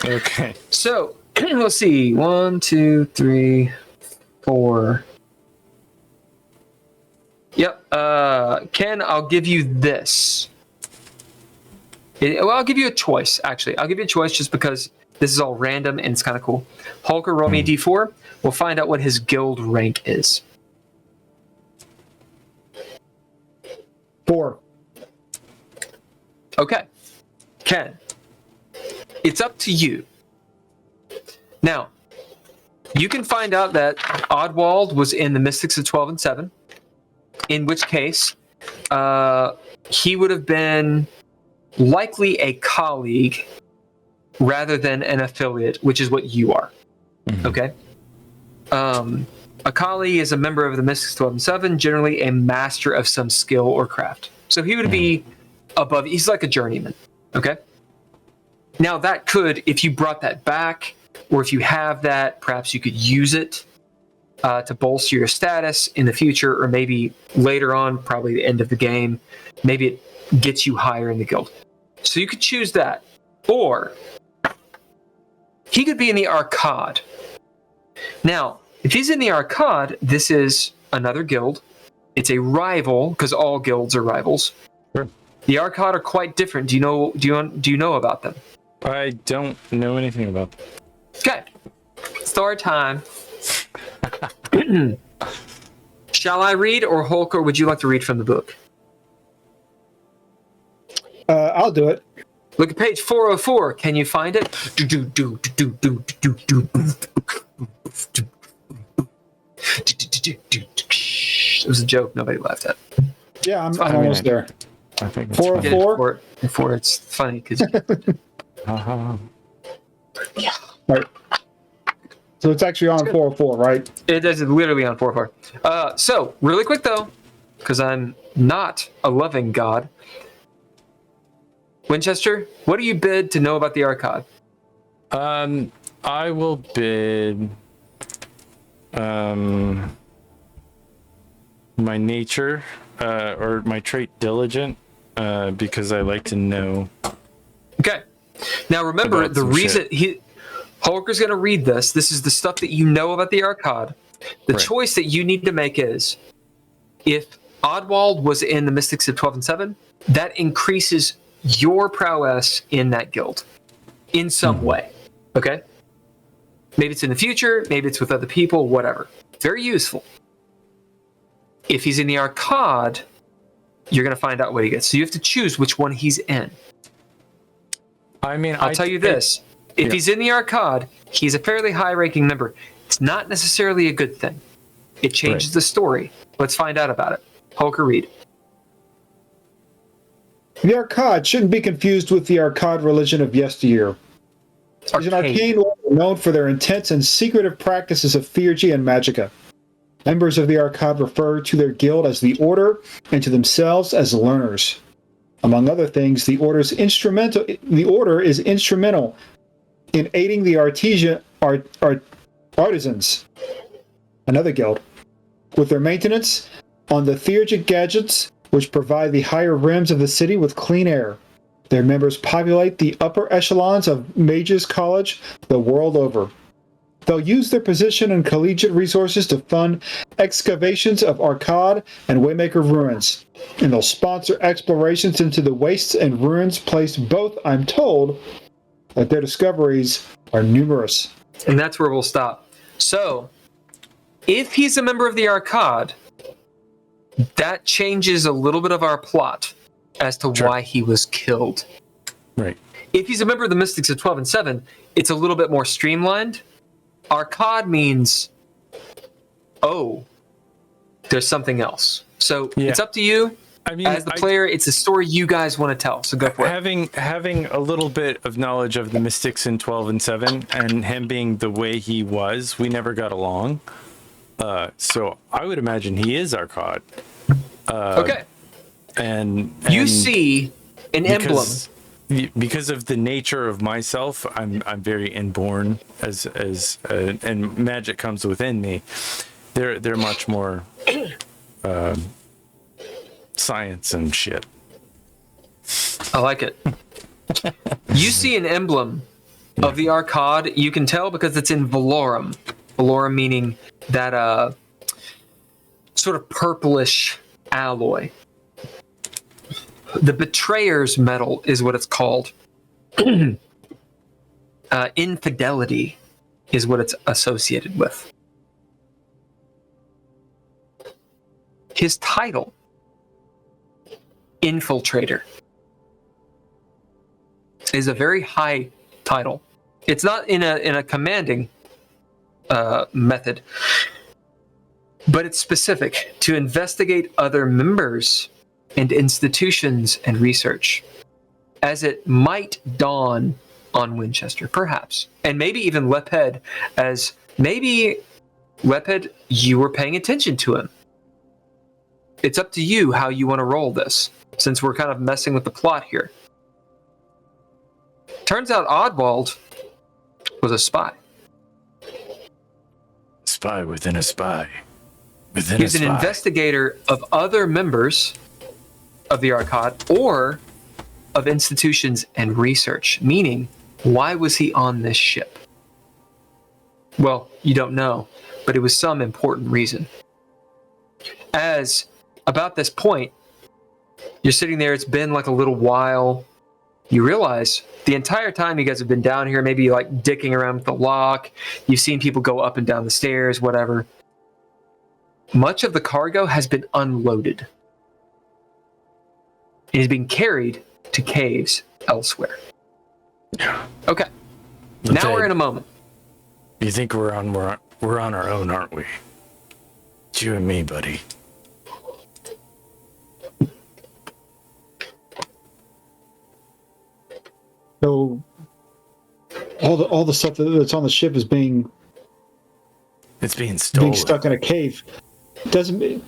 Okay. So, let's see. 1, 2, 3, 4. Yep. Ken, I'll give you this. I'll give you a choice, actually. I'll give you a choice just because this is all random and it's kind of cool. Hulker, roll me a d4. We'll find out what his guild rank is. 4. Okay. Ken, it's up to you. Now, you can find out that Oddwald was in the Mystics of 12 and 7, in which case he would have been likely a colleague rather than an affiliate, which is what you are. Okay? A colleague is a member of the Mystics 12 and 7, generally a master of some skill or craft. So he would be above, he's like a journeyman. Okay? Now that could, if you brought that back, or if you have that, perhaps you could use it to bolster your status in the future, or maybe later on, probably the end of the game, maybe it gets you higher in the guild. So you could choose that. Or he could be in the arcade. Now, if he's in the arcade, this is another guild. It's a rival, because all guilds are rivals. Sure. The Arcad are quite different. Do you know about them? I don't know anything about that. Okay. Story time. Shall I read, or Hulk, or would you like to read from the book? I'll do it. Look at page 404. Can you find it? It was a joke. Nobody laughed at. Yeah, I'm almost there. I think 404. Before it's funny because. Yeah. Right. So it's actually on 404, right? It is literally on 404. So really quick though, because I'm not a loving god. Winchester, what do you bid to know about the Arcad? I will bid my nature or my trait diligent because I like to know. Okay. Now remember About the some reason Hulker's going to read this. This is the stuff that you know about the Arcad. The Right. choice that you need to make is if Oddwald was in the Mystics of 12 and 7, that increases your prowess in that guild in some way. Okay? Maybe it's in the future, maybe it's with other people, whatever. Very useful. If he's in the Arcad, you're going to find out what he gets. So you have to choose which one he's in. I mean, I'll tell you this. If he's in the Arcad, he's a fairly high-ranking member. It's not necessarily a good thing. It changes the story. Let's find out about it. Holker, read. The Arcad shouldn't be confused with the Arcad religion of yesteryear. It's an arcane order known for their intense and secretive practices of theurgy and magicka. Members of the Arcad refer to their guild as the Order and to themselves as learners. Among other things, the Order is instrumental in aiding the artisans, another guild, with their maintenance on the theurgic gadgets which provide the higher rims of the city with clean air. Their members populate the upper echelons of Mages College the world over. They'll use their position and collegiate resources to fund excavations of Arcad and Waymaker ruins, and they'll sponsor explorations into the wastes and ruins placed both, I'm told, that their discoveries are numerous. And that's where we'll stop. So, if he's a member of the Arcad, that changes a little bit of our plot as to why he was killed. Right. If he's a member of the Mystics of 12 and 7, it's a little bit more streamlined. Arcad means, oh, there's something else. So it's up to you. I mean, as the player, it's a story you guys want to tell. So go for it. Having a little bit of knowledge of the Mystics in 12 and 7 and him being the way he was, we never got along. So I would imagine he is Arcad. Okay. And you see an emblem. Because of the nature of myself, I'm very inborn and magic comes within me. They're much more science and shit. I like it. You see an emblem of the Arcad. You can tell because it's in Valorum. Valorum meaning that sort of purplish alloy. The Betrayer's Metal is what it's called. Infidelity is what it's associated with. His title, Infiltrator, is a very high title. It's not in a commanding method, but it's specific to investigate other members and institutions and research, as it might dawn on Winchester, perhaps, and maybe even Leped, as maybe Leped, you were paying attention to him. It's up to you how you want to roll this, since we're kind of messing with the plot here. Turns out Oddwald was a spy. Spy within a spy. He's an investigator of other members of the Arcad or of institutions and research, meaning, why was he on this ship? Well, you don't know, but it was some important reason. As about this point, You're sitting there. It's been like a little while. You realize the entire time you guys have been down here, maybe like dicking around with the lock. You've seen people go up and down the stairs, whatever. Much of the cargo has been unloaded. It is being carried to caves elsewhere. Okay. Now we're in a moment. You think we're on our own, aren't we? It's you and me, buddy. So all the stuff that's on the ship is being stolen. Being stuck in a cave. It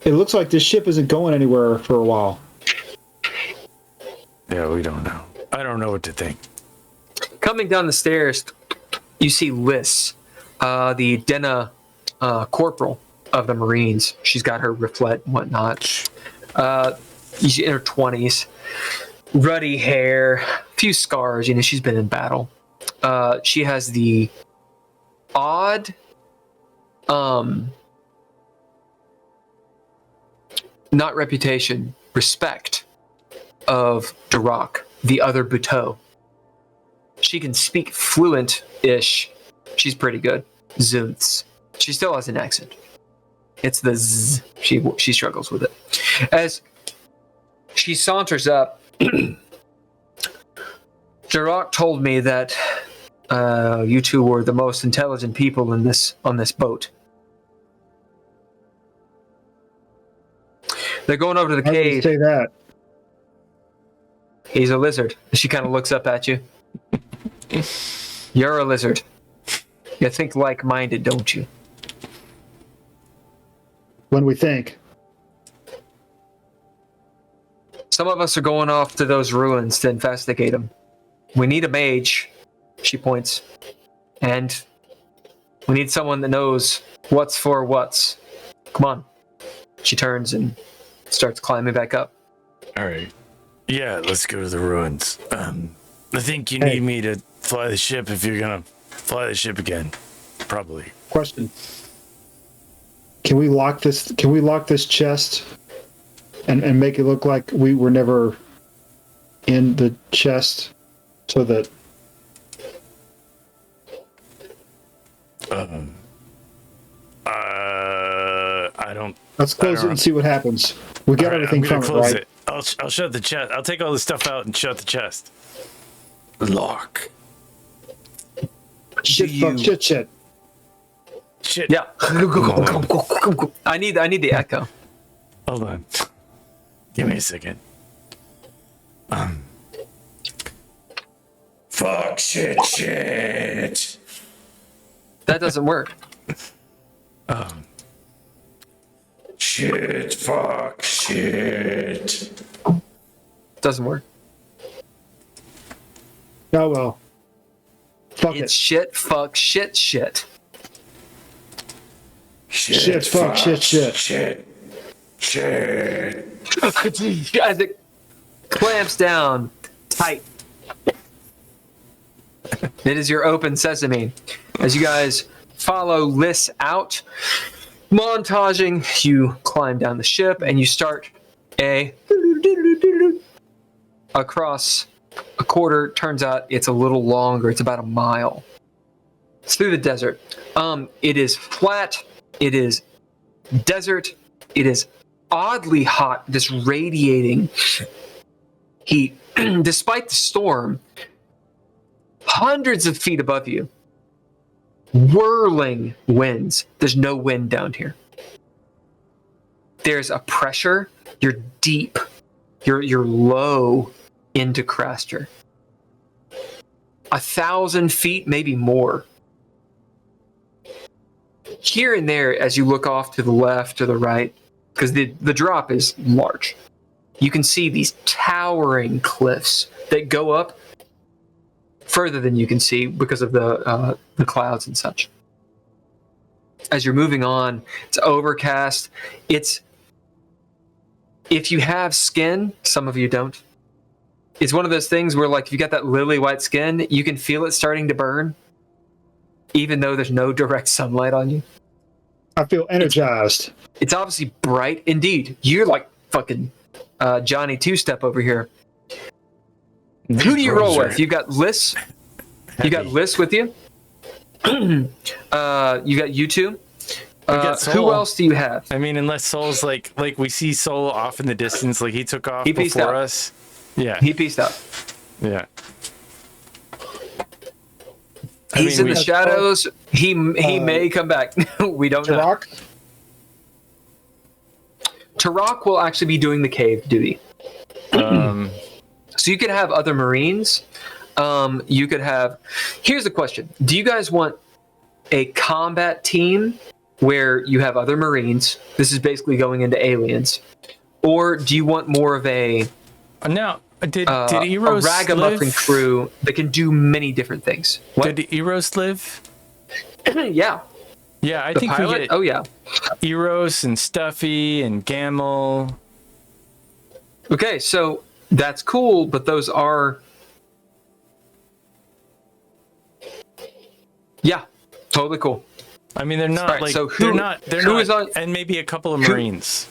looks like this ship isn't going anywhere for a while. Yeah, we don't know. I don't know what to think. Coming down the stairs, you see Liz, the Denna corporal of the Marines. She's got her riflet and whatnot. She's in her 20s. Ruddy hair, few scars. She's been in battle. She has the odd, not reputation, respect of Duroc, the other Buteau. She can speak fluent-ish. She's pretty good. Zunths. She still has an accent. It's the Z. She struggles with it. As she saunters up, Duroc told me that you two were the most intelligent people on this boat. They're going over to the cave. Say that. He's a lizard. She kind of looks up at you. You're a lizard. You think like-minded, don't you? When we think. Some of us are going off to those ruins to investigate them. We need a mage, she points. And we need someone that knows what's for what's. Come on. She turns and starts climbing back up. All right. Yeah, let's go to the ruins. I think you need me to fly the ship if you're gonna fly the ship again. Probably. Question. Can we lock this chest and make it look like we were never in the chest so that I don't. Let's close it and see what happens. We got everything from it, right? I'll shut the chest. I'll take all the stuff out and shut the chest. Lock. Shit. Yeah. I need the echo. Hold on. Give me a second. Fuck shit. That doesn't work. Shit, fuck, shit. Doesn't work. Oh well. Fuck It's it. shit, fuck, shit. Shit, fuck, shit. As it clamps down tight. It is your open sesame. As you guys follow Liz out, montaging, you climb down the ship and you start across a quarter. Turns out it's a little longer. It's about a mile. It's through the desert. It is flat. It is desert. It is oddly hot, this radiating heat. Despite the storm, hundreds of feet above you, whirling winds. There's no wind down here. There's a pressure. You're deep. You're low into Craster. 1,000 feet, maybe more. Here and there, as you look off to the left, to the right, because the drop is large, you can see these towering cliffs that go up further than you can see because of the clouds and such. As you're moving on, it's overcast. If you have skin, some of you don't. It's one of those things where, like, if you got that lily white skin, you can feel it starting to burn, even though there's no direct sunlight on you. I feel energized. It's obviously bright. Indeed, you're like fucking Johnny Two-Step over here. Who do you roll with? You've got Liz. You got Liz with you. You got you two. Who else do you have? I mean, unless Soul's like we see Soul off in the distance, like he took off before us. Yeah. He pieced out. Yeah. He's in the shadows. He may come back. We don't know. Tarok will actually be doing the cave duty. So you could have other Marines. You could have. Here's the question: do you guys want a combat team where you have other Marines? This is basically going into aliens, or do you want more of a did Eros a ragamuffin crew that can do many different things? What? Did Eros live? Yeah. Yeah, I the think pilot? we get. Oh yeah. Eros and Stuffy and Gamel. Okay, so that's cool, but those are. Yeah, totally cool. I mean, they're not right, so they're not, is on, and maybe a couple of Marines.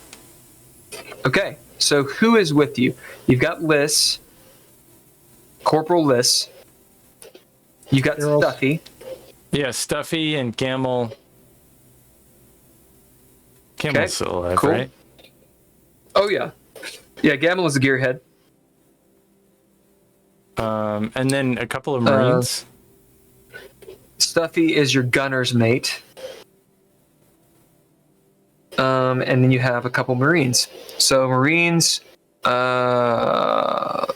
Okay, so who is with you? You've got Liz, Corporal Liz. You got Stuffy. Yeah, Stuffy and Gamel. Gamel's still alive, cool. right? Oh yeah, yeah. Gamel is a gearhead. And then a couple of Marines. Stuffy is your gunner's mate. And then you have a couple Marines. So Marines, let's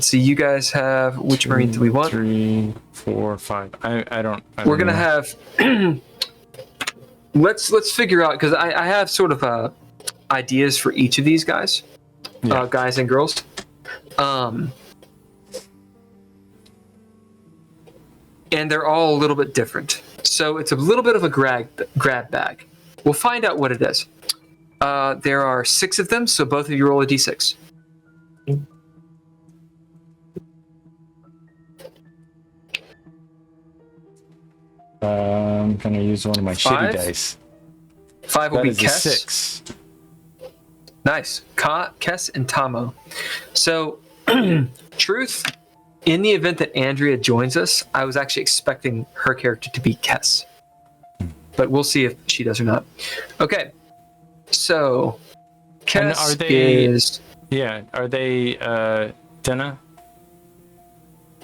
see, you guys have, which Marine do we want? 3, 4, 5. I don't We're going to know. have, let's figure out, because I have sort of ideas for each of these guys, guys and girls. And they're all a little bit different. So it's a little bit of a grab bag. We'll find out what it is. There are 6 of them, so both of you roll a d6. I'm going to use one of my 5? shitty dice. 5 will That be is a Kess. 6. Nice. Kess and Tamo. So, truth, in the event that Andrea joins us, I was actually expecting her character to be Kess. But we'll see if she does or not. Okay. So, Kess is... Yeah, are they Denna?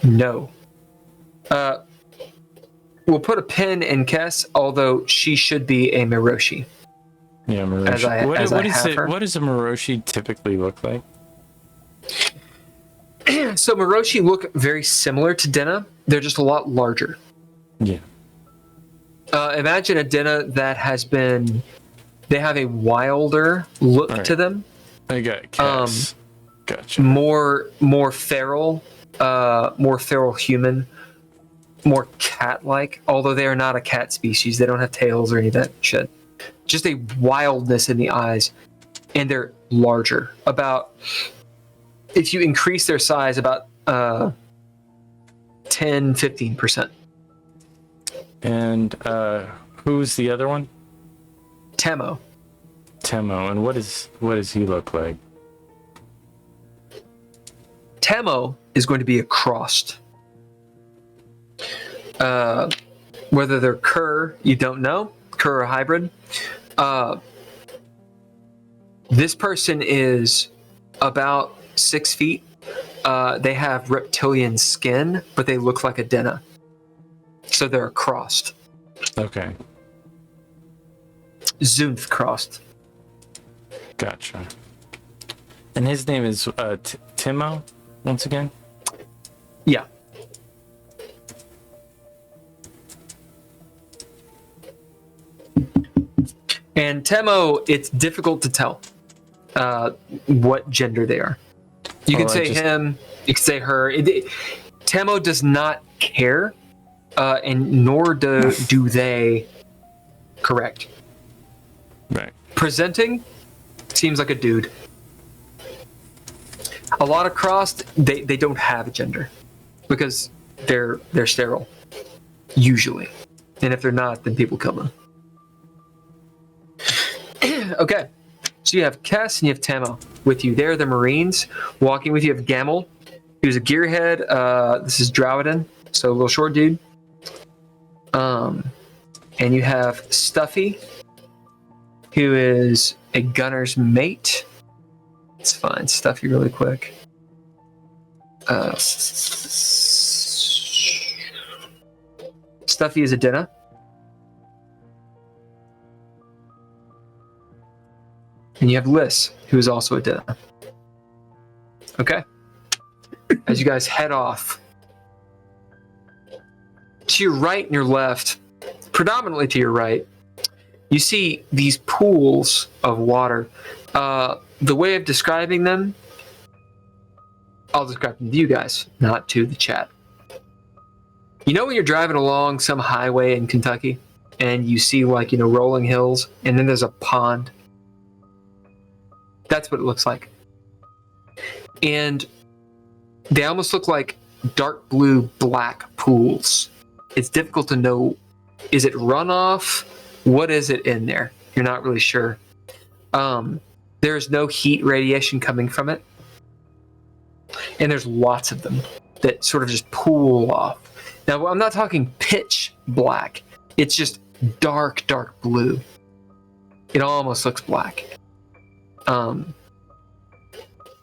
No. We'll put a pin in Kess, although she should be a Miroshi. Yeah, Miroshi. What does a Miroshi typically look like? So Miroshi look very similar to Denna. They're just a lot larger. Yeah. Imagine a Denna that has been... They have a wilder look to them. I got Cass. Gotcha. More feral human, more cat-like. Although they are not a cat species, they don't have tails or any of that shit. Just a wildness in the eyes, and they're larger. About, if you increase their size, about 10-15%. And who's the other one? Temo. And what does he look like? Temo is going to be a crossed. Whether they're cur, you don't know. Cur or hybrid. This person is about 6 feet. They have reptilian skin, but they look like a Denna. So they're crossed. Okay. Zunth crossed. Gotcha. And his name is Timo, once again? Yeah. And Temo, it's difficult to tell what gender they are. You can say him, you can say her. Temo does not care, and nor do they. Correct. Right. Presenting seems like a dude. A lot of crossed, they don't have a gender because they're sterile usually, and if they're not, then people kill them. Okay, So you have Kess and you have Tamo with you. They're the Marines. Walking with you, you have Gamel, who's a gearhead. This is Drowden, so a little short dude. And you have Stuffy, who is a gunner's mate. Let's find Stuffy really quick. Stuffy is a Dinah. And you have Liz, who is also a Dinah. Okay. As you guys head off, to your right and your left, predominantly to your right, you see these pools of water. The way of describing them, I'll describe them to you guys, not to the chat. You know when you're driving along some highway in Kentucky and you see rolling hills and then there's a pond? That's what it looks like. And they almost look like dark blue, black pools. It's difficult to know, is it runoff? What is it in there? You're not really sure. There's no heat radiation coming from it. And there's lots of them that sort of just pool off. Now, I'm not talking pitch black. It's just dark, dark blue. It almost looks black.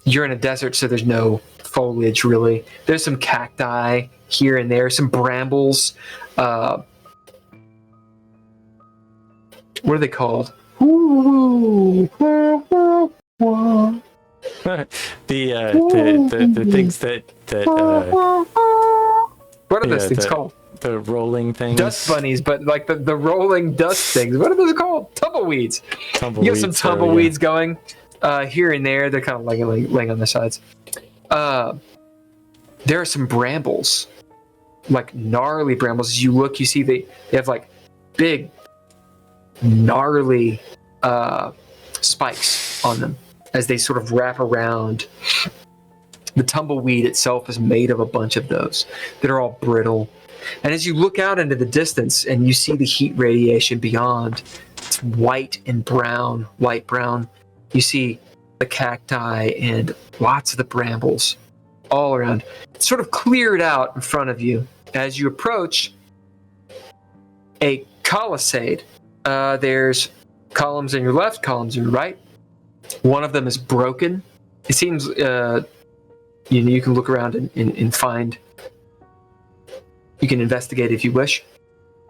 You're in a desert, so there's no foliage, really. There's some cacti here and there, some brambles. What are they called? the things that what are those things called? The rolling things. Dust bunnies, but like the rolling dust things. What are those called? Tumbleweeds. You have some tumbleweeds going here and there. They're kind of laying on the sides. There are some brambles, like gnarly brambles. As you look, you see they have like big, gnarly spikes on them as they sort of wrap around. The tumbleweed itself is made of a bunch of those that are all brittle. And as you look out into the distance and you see the heat radiation beyond, it's white and brown, light brown. You see the cacti and lots of the brambles all around. It's sort of cleared out in front of you. As you approach a palisade, there's columns on your left, columns on your right. One of them is broken. It seems you can look around and find. You can investigate if you wish.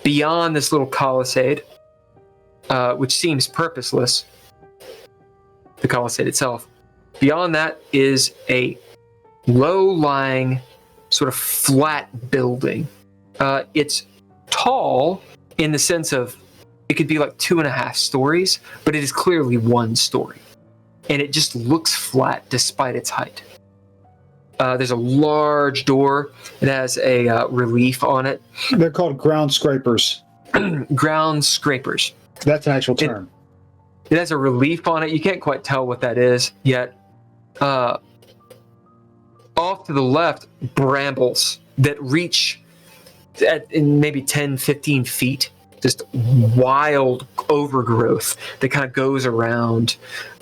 Beyond this little palisade, which seems purposeless, the palisade itself, beyond that is a low-lying, sort of flat building. It's tall in the sense of it could be like 2.5 stories, but it is clearly 1 story. And it just looks flat despite its height. There's a large door. It has a relief on it. They're called ground scrapers. Ground scrapers. That's an actual term. It has a relief on it. You can't quite tell what that is yet. Off to the left, brambles that reach in maybe 10, 15 feet. Just wild overgrowth that kind of goes around.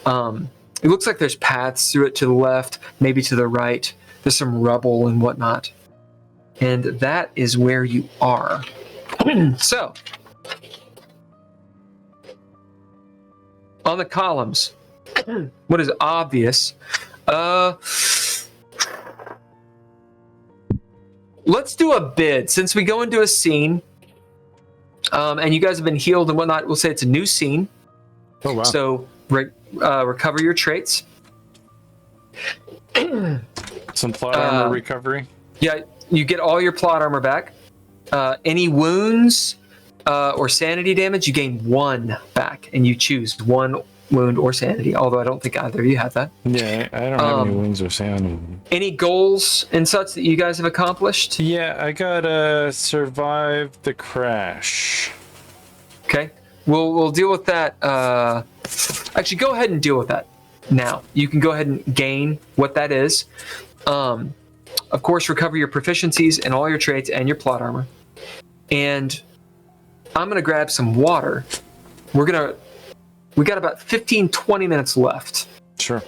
It looks like there's paths through it to the left, maybe to the right. There's some rubble and whatnot. And that is where you are. So, on the columns, what is obvious? Let's do a bid. Since we go into a scene, and you guys have been healed and whatnot, we'll say it's a new scene. Oh, wow. So, recover your traits. Some plot armor recovery. Yeah, you get all your plot armor back. Any wounds or sanity damage, you gain 1 back, and you choose 1 wound or sanity, although I don't think either of you have that. Yeah, I don't have any wounds or sanity. Any goals and such that you guys have accomplished? Yeah, I gotta survive the crash. Okay, we'll deal with that. Actually, go ahead and deal with that now. You can go ahead and gain what that is. Of course, recover your proficiencies and all your traits and your plot armor. And I'm going to grab some water. We're going to We got about 15, 20 minutes left. Sure.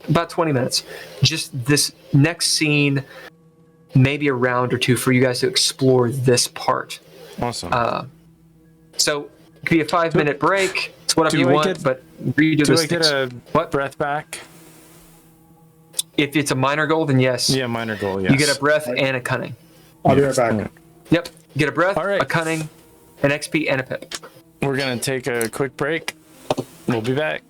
About 20 minutes. Just this next scene, maybe a round or two for you guys to explore this part. Awesome. So it could be a 5-minute break. It's whatever you want, but redo do this. I get a breath back? If it's a minor goal, then yes. Yeah, minor goal, yes. You get a breath and a cunning. I'll be right back. Yep. You get a breath, All right. a cunning, an XP, and a pip. We're going to take a quick break. We'll be back.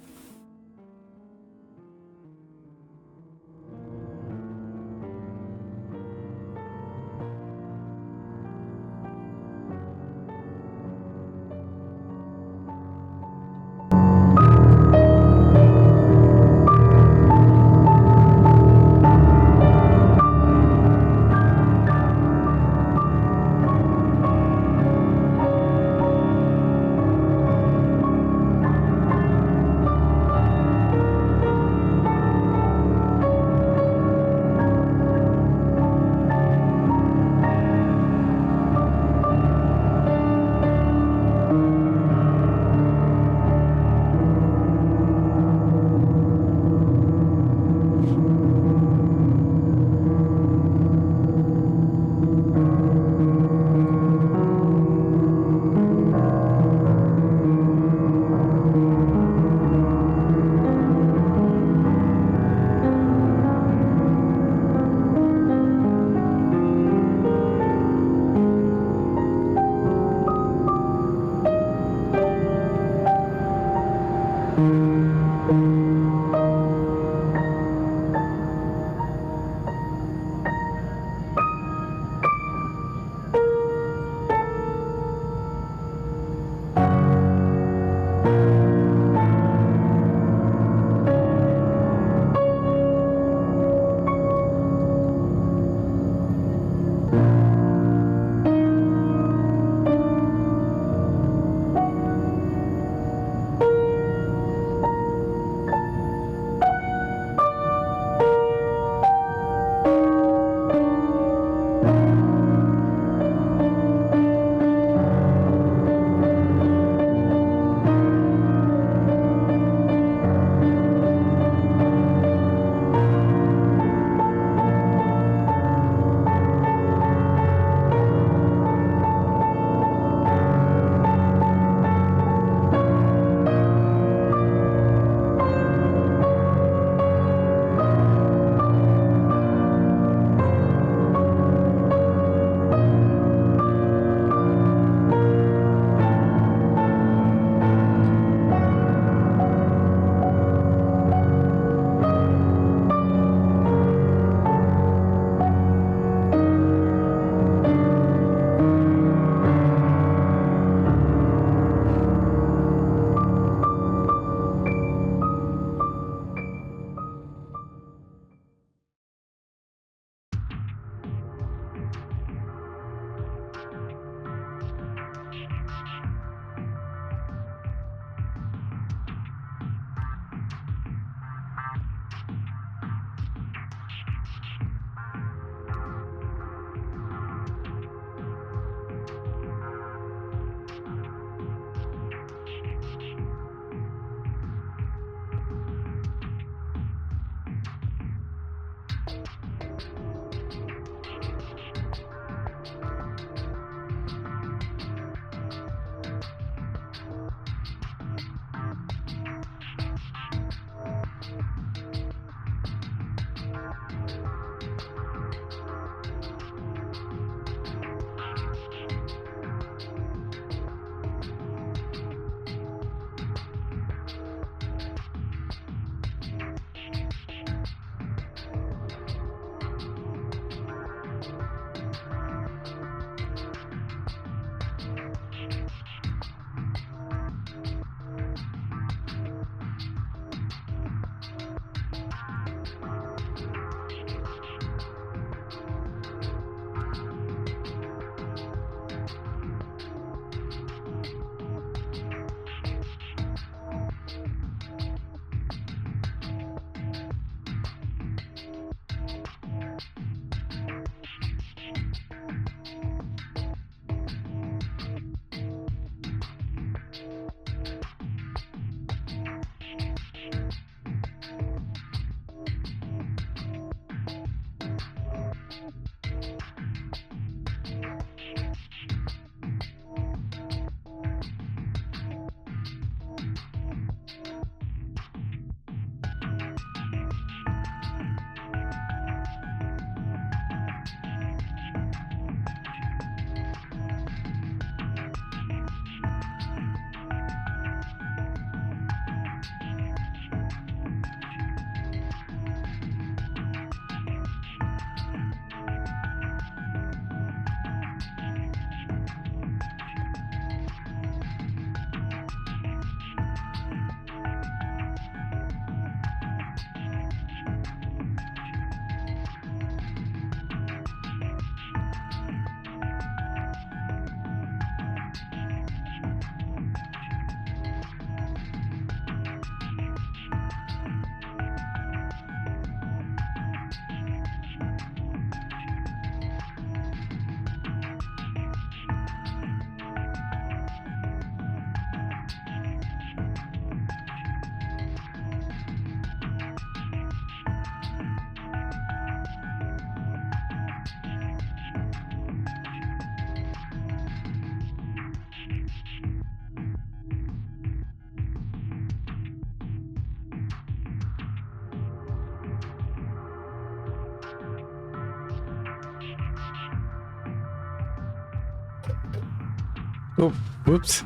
Oh, whoops.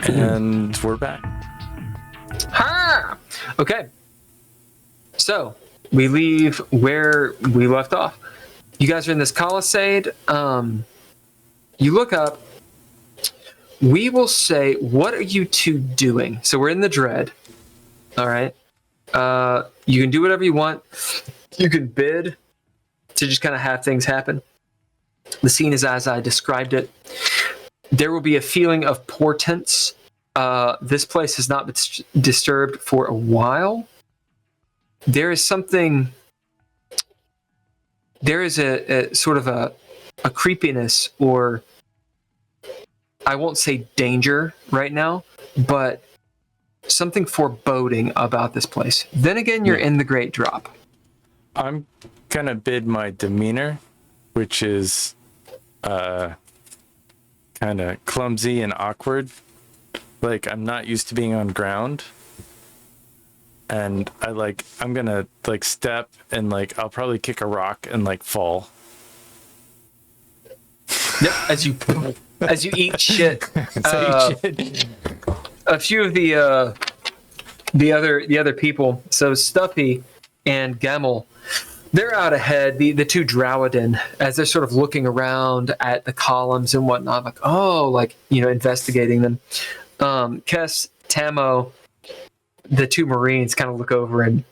And we're back. Ha! Okay. So we leave where we left off. You guys are in this Palisade. You look up. We will say, what are you two doing? So we're in the Dread. All right. You can do whatever you want. You can bid to just kind of have things happen. The scene is as I described it. There will be a feeling of portents. This place has not been disturbed for a while. There is something. There is a sort of a creepiness, or I won't say danger right now, but something foreboding about this place. Then again, you're in the Great Drop. I'm gonna bid my demeanor, which is kind of clumsy and awkward. Like, I'm not used to being on ground. And I'm gonna step and I'll probably kick a rock and fall. Yep, as you eat shit. A few of the other people, so Stuffy and Gemmel, they're out ahead. The two Drowadin, as they're sort of looking around at the columns and whatnot, investigating them. Kess, Tamo, the two Marines kind of look over, and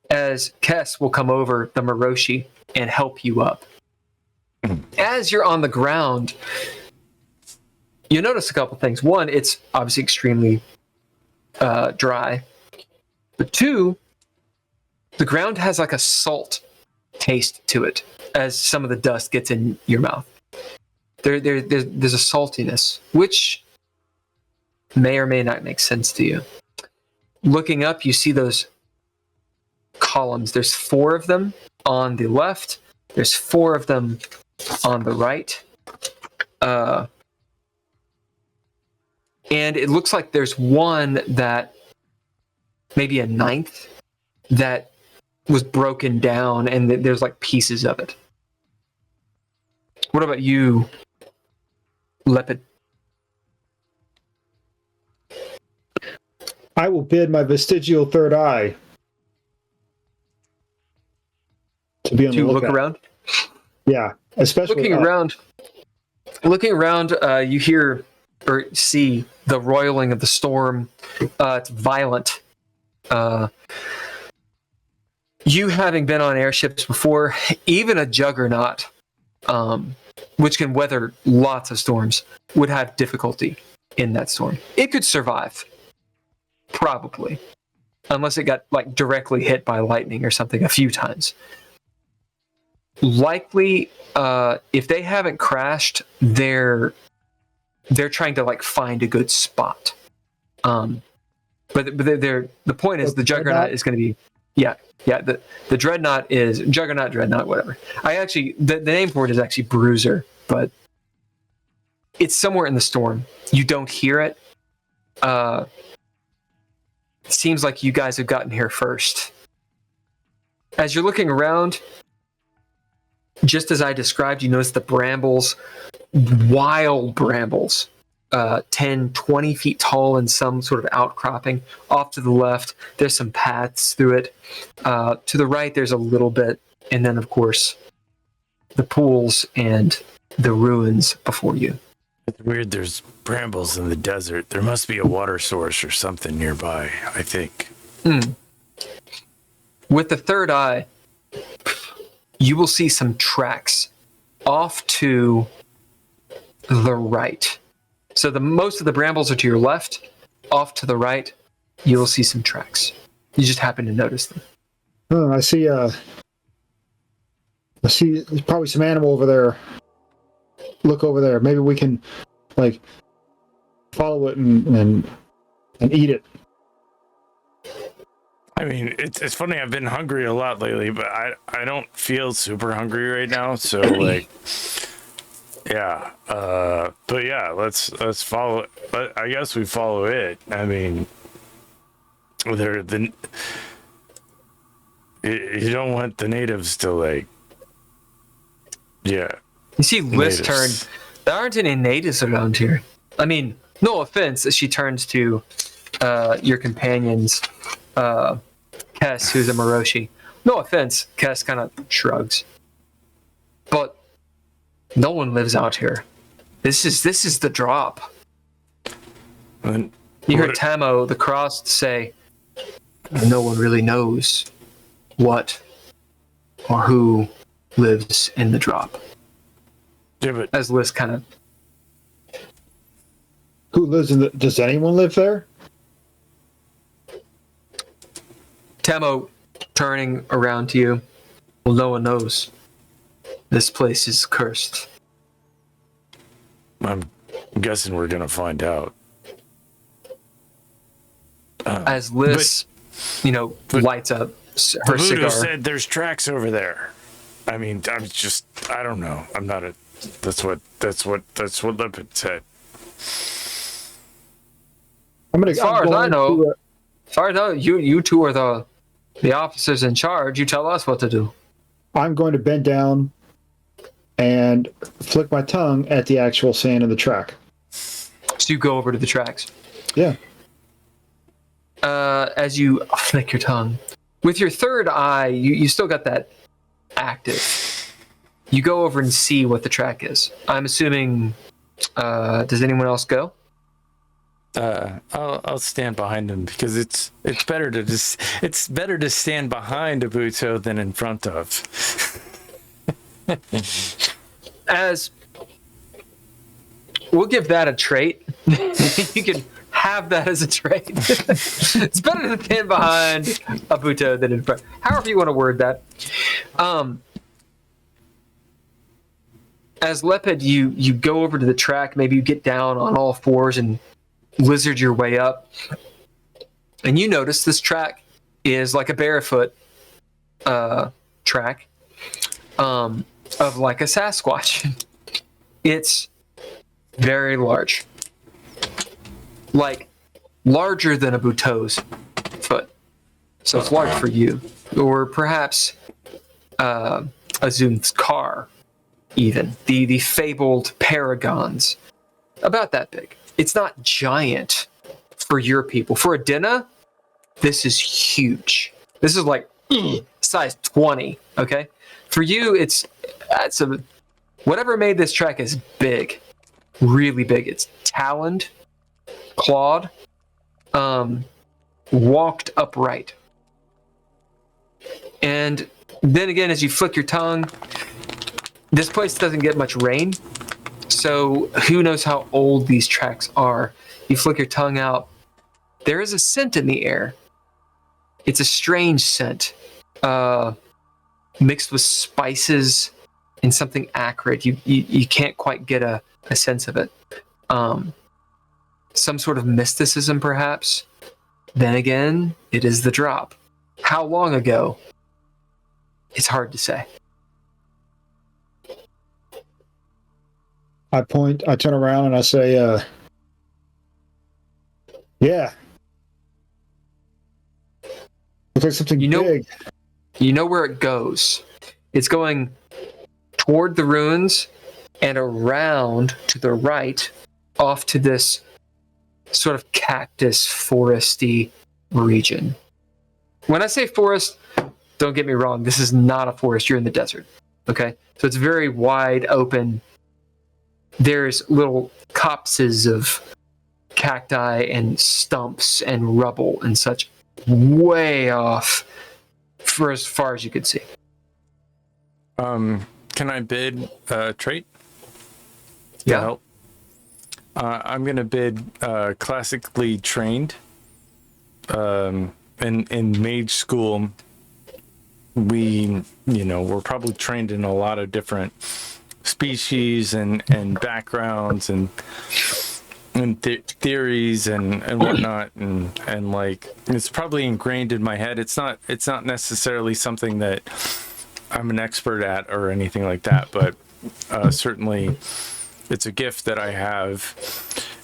as Kess will come over, the Miroshi, and help you up. As you're on the ground, you notice a couple things. One, it's obviously extremely dry. But two, the ground has like a salt taste to it as some of the dust gets in your mouth. There's a saltiness, which may or may not make sense to you. Looking up, you see those columns. There's 4 of them on the left. There's 4 of them on the right. And it looks like there's one that, maybe a 9th, that was broken down, and there's pieces of it. What about you, Lepid? I will bid my vestigial third eye to be on the look lookout. Around. Yeah, especially Looking around, you hear or see the roiling of the storm. It's violent. You having been on airships before, even a juggernaut, which can weather lots of storms, would have difficulty in that storm. It could survive, probably, unless it got directly hit by lightning or something a few times. likely, if they haven't crashed, they're trying to like find a good spot. But the point is the Juggernaut is going to be the Dreadnought is Dreadnought, whatever. I actually the name for it is actually Bruiser, but it's somewhere in the storm. You don't hear it. It seems like you guys have gotten here first. As you're looking around, just as I described, you notice the brambles, wild brambles, 10, 20 feet tall in some sort of outcropping. Off to the left, there's some paths through it. To the right, there's a little bit. And then, of course, the pools and the ruins before you. It's weird. There's brambles in the desert. There must be a water source or something nearby, I think. With the third eye, you will see some tracks off to the right. So most of the brambles are to your left. Off to the right, you will see some tracks. You just happen to notice them. I see there's probably some animal over there. Look over there. Maybe we can like follow it and eat it. I mean, it's funny. I've been hungry a lot lately, but I don't feel super hungry right now. So like, yeah. But yeah, let's follow. But I guess we follow it. I mean, you don't want the natives to like. Yeah. You see Liz turn. There aren't any natives around here. I mean, no offense, as she turns to your companions, Kess, who's a Moroshi. No offense, Kess kind of shrugs. But no one lives out here. This is the drop. You hear Tamo, the Crossed, say, no one really knows what or who lives in the drop. Yeah, but as Liz kind of... Who lives in the... Does anyone live there? Tamo turning around to you. Well, no one knows. This place is cursed. I'm guessing we're gonna find out. As Liz, lights up her Voodoo cigar. said there's tracks over there. I mean, I don't know. I'm not a... That's what Lipid said. As far as I know, you two are the officers in charge. You tell us what to do. I'm going to bend down and flick my tongue at the actual sand in the track. So you go over to the tracks. Yeah. As you flick your tongue. With your third eye, you still got that active. You go over and see what the track is. I'm assuming, does anyone else go? I'll stand behind him because it's better to stand behind Abuto than in front of. As we'll give that a trait. You can have that as a trait. It's better to stand behind Abuto than in front. However you want to word that. As Lepid, you go over to the track. Maybe you get down on all fours and lizard your way up. And you notice this track is like a barefoot track of like a Sasquatch. It's very large. Like larger than a Buto's foot. So it's large for you. Or perhaps Azum's car, even. The fabled paragons. About that big. It's not giant for your people. For Adena, this is huge. This is like size 20, okay? For you, whatever made this track is big. Really big. It's taloned, clawed, walked upright. And then again, as you flick your tongue, this place doesn't get much rain. So who knows how old these tracks are. You flick your tongue out. There is a scent in the air. It's a strange scent. mixed with spices and something acrid. You can't quite get a sense of it. Some sort of mysticism, perhaps. Then again, it is the drop. How long ago? It's hard to say. I turn around and I say, yeah. Looks like something big. You know where it goes. It's going toward the ruins and around to the right, off to this sort of cactus foresty region. When I say forest, don't get me wrong, this is not a forest, you're in the desert. Okay? So it's very wide open. There's little copses of cacti and stumps and rubble and such way off for as far as you could see. Can I bid trait? Yeah. Help? I'm gonna bid classically trained. In mage school, we're probably trained in a lot of different species and backgrounds and theories and whatnot, and like it's probably ingrained in my head. It's not necessarily something that I'm an expert at or anything like that, but certainly it's a gift that I have.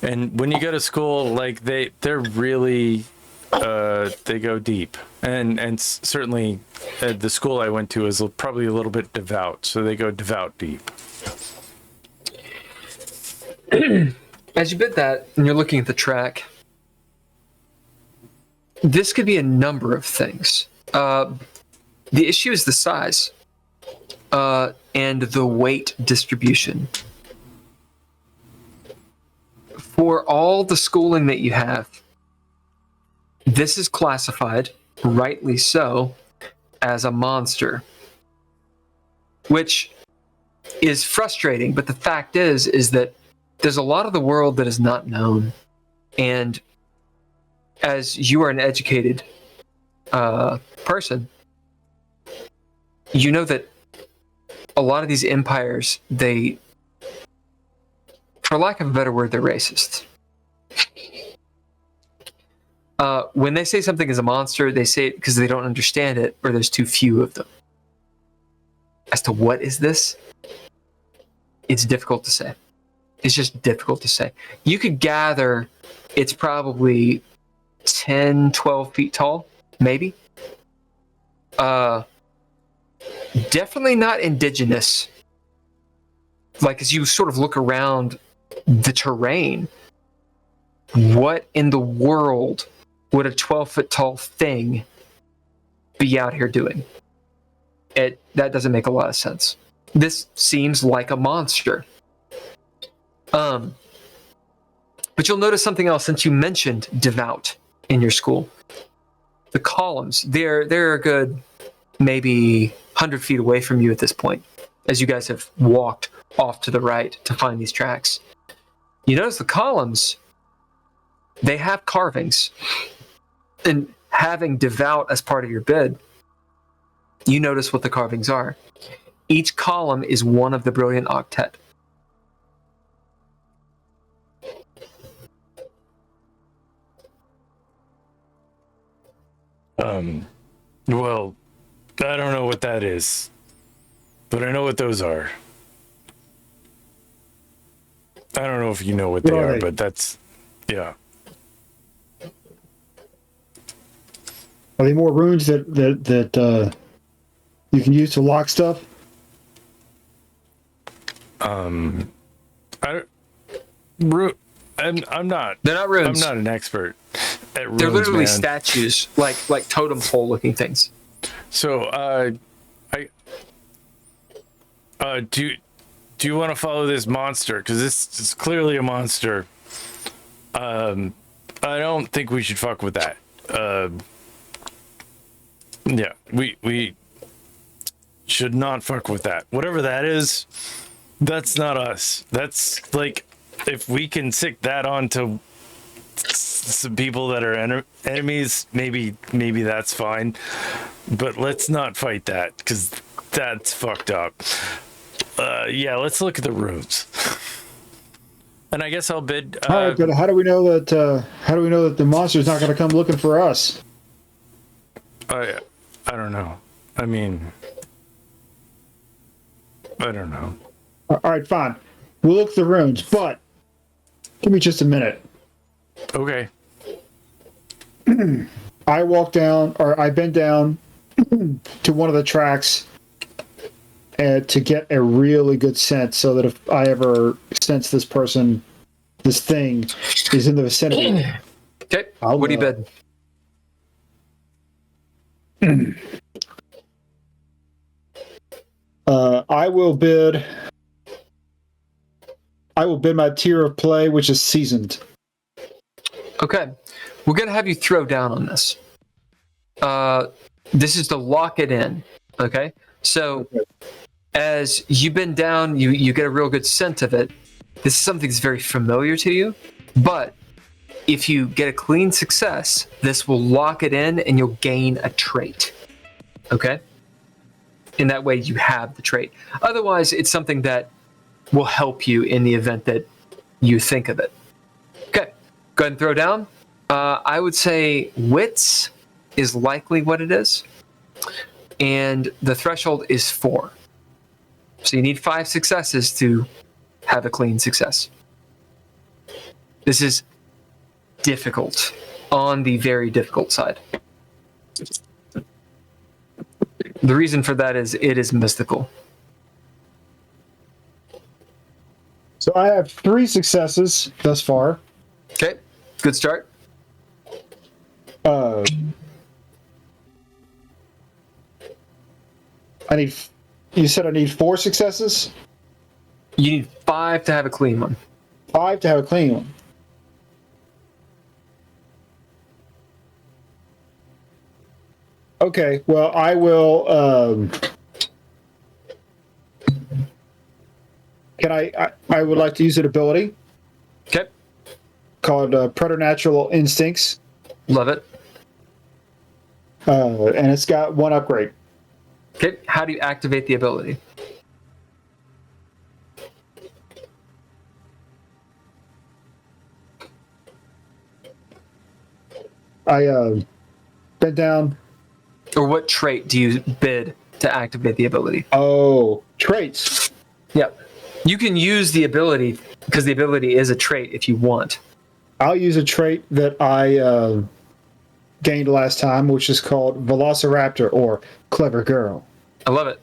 And when you go to school, like they're really they go deep, and certainly the school I went to is probably a little bit devout, so they go devout deep. As you bid that, and you're looking at the track, this could be a number of things. The issue is the size and the weight distribution. For all the schooling that you have, this is classified, rightly so, as a monster, which is frustrating. But the fact is that there's a lot of the world that is not known, and as you are an educated person, you know that a lot of these empires, they, for lack of a better word, they're racist. When they say something is a monster, they say it because they don't understand it, or there's too few of them. As to what is this, it's difficult to say. It's just difficult to say. You could gather it's probably 10, 12 feet tall, maybe. Definitely not indigenous. Like, as you sort of look around the terrain, what in the world would a 12-foot tall thing be out here doing? That doesn't make a lot of sense. This seems like a monster. But you'll notice something else since you mentioned devout in your school. The columns, they're a good maybe 100 feet away from you at this point, as you guys have walked off to the right to find these tracks. You notice the columns, they have carvings. And having devout as part of your bid, you notice what the carvings are. Each column is one of the brilliant octet. Well, I don't know what that is, but I know what those are. I don't know if you know what they are, but that's, yeah. Are they more runes that you can use to lock stuff? I'm not. They're not runes. I'm not an expert at runes. They're literally man. statues, like totem pole looking things. So, do you want to follow this monster? Because this is clearly a monster. I don't think we should fuck with that. Yeah, we should not fuck with that. Whatever that is, that's not us. That's like, if we can stick that onto some people that are enemies, maybe that's fine. But let's not fight that, because That's fucked up. Yeah, let's look at the runes. And I guess I'll bid. All right, but how do we know that? How do we know that the monster's not going to come looking for us? I don't know. I mean, I don't know. All right, fine. We'll look at the runes, but give me just a minute. Okay. I walk down, or I bend down to one of the tracks to get a really good sense, so that if I ever sense this person, this thing is in the vicinity. Okay. What do you bid? I will bid my tier of play, which is seasoned. Okay. We're going to have you throw down on this. This is to lock it in. Okay. So as you bend down, you get a real good sense of it. This is something that's very familiar to you, but if you get a clean success, this will lock it in and you'll gain a trait. Okay? In that way, you have the trait. Otherwise, it's something that will help you in the event that you think of it. Okay, go ahead and throw down. I would say wits is likely what it is, and the threshold is 4. So you need 5 successes to have a clean success. This is difficult, on the very difficult side. The reason for that is it is mystical. So I have 3 successes thus far. Okay, good start. You said I need 4 successes? You need 5 to have a clean one. 5 to have a clean one. Okay, well, I will. I would like to use an ability Okay, called Preternatural Instincts, love it. and it's got 1 upgrade. Okay, how do you activate the ability? I bend down. Or what trait do you bid to activate the ability? Oh, traits. Yep. You can use the ability, because the ability is a trait if you want. I'll use a trait that I gained last time, which is called Velociraptor, or Clever Girl. I love it.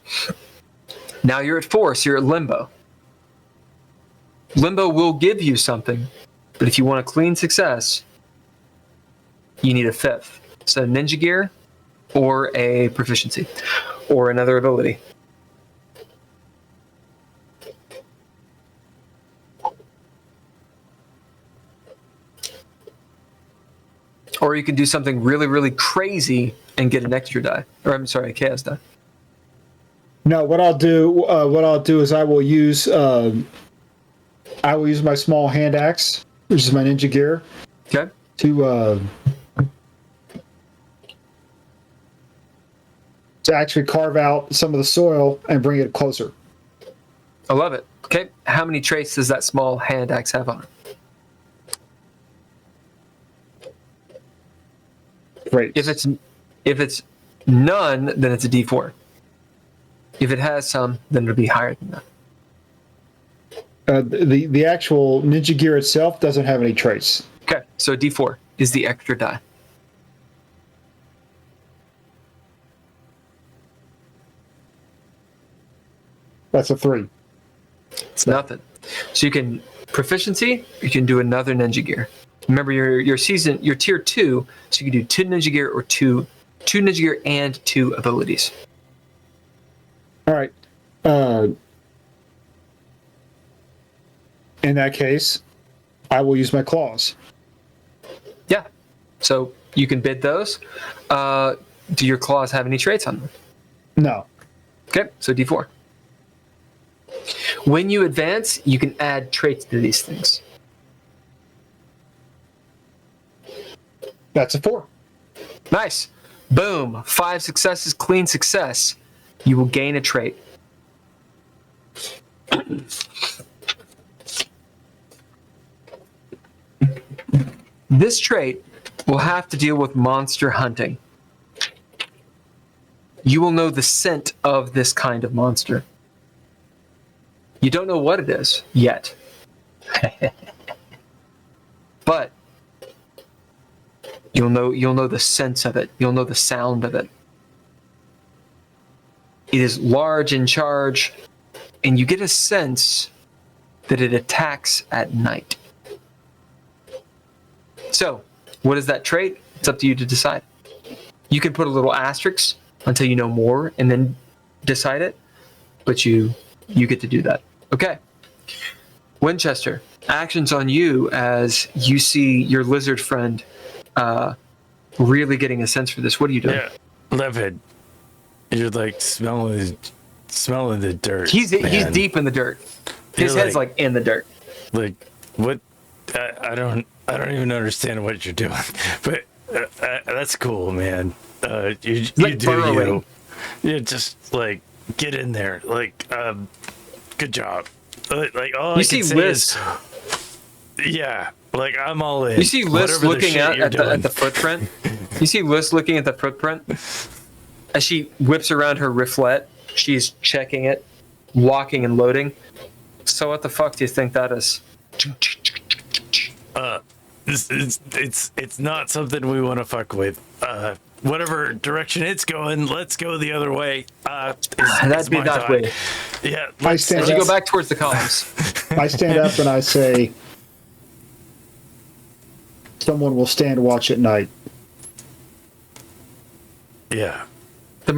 Now you're at 4, so you're at limbo. Limbo will give you something, but if you want a clean success, you need a 5th. So ninja gear, or a proficiency, or another ability. Or you can do something really, really crazy and get an extra die. Or I'm sorry, a chaos die. No, what I'll do is I will use my small hand axe, which is my ninja gear, Okay. to actually carve out some of the soil and bring it closer. I love it. Okay. How many traits does that small hand axe have on it? Great. If it's none, then it's a D4. If it has some, then it'll be higher than that. The actual ninja gear itself doesn't have any traits. Okay, so D4 is the extra die. That's a 3. It's nothing. So you can proficiency. You can do another ninja gear. Remember, your season, your tier 2, so you can do 2 ninja gear or two ninja gear and 2 abilities. All right. In that case, I will use my claws. Yeah. So you can bid those. Do your claws have any traits on them? No. Okay, so D4. When you advance, you can add traits to these things. That's a 4. Nice. Boom. 5 successes, clean success. you will gain a trait. This trait will have to deal with monster hunting. You will know the scent of this kind of monster. You don't know what it is yet. But you'll know the sense of it. You'll know the sound of it. It is large in charge, and you get a sense that it attacks at night. So, what is that trait? It's up to you to decide. You can put a little asterisk until you know more and then decide it, but you get to do that. Okay. Winchester, actions on you as you see your lizard friend really getting a sense for this. What are you doing? Yeah, Leopard, you're like smelling the dirt. He's man. deep in the dirt. His You're head's like in the dirt. Like what? I don't even understand what you're doing, but that's cool, man. You like do burrowing. you just like get in there. Like good job. Like all You I see can say Liz. is, yeah. Like I'm all in. You see Liz Whatever the looking shit at you're the doing. footprint. You see Liz looking at the footprint as she whips around her riflet. She's checking it, walking and loading. So what the fuck do you think that is? It's not something we want to fuck with. Whatever direction it's going, let's go the other way. That'd be that way. Yeah. I stand As you up, go back towards the columns. I stand up and I say, someone will stand watch at night. Yeah. The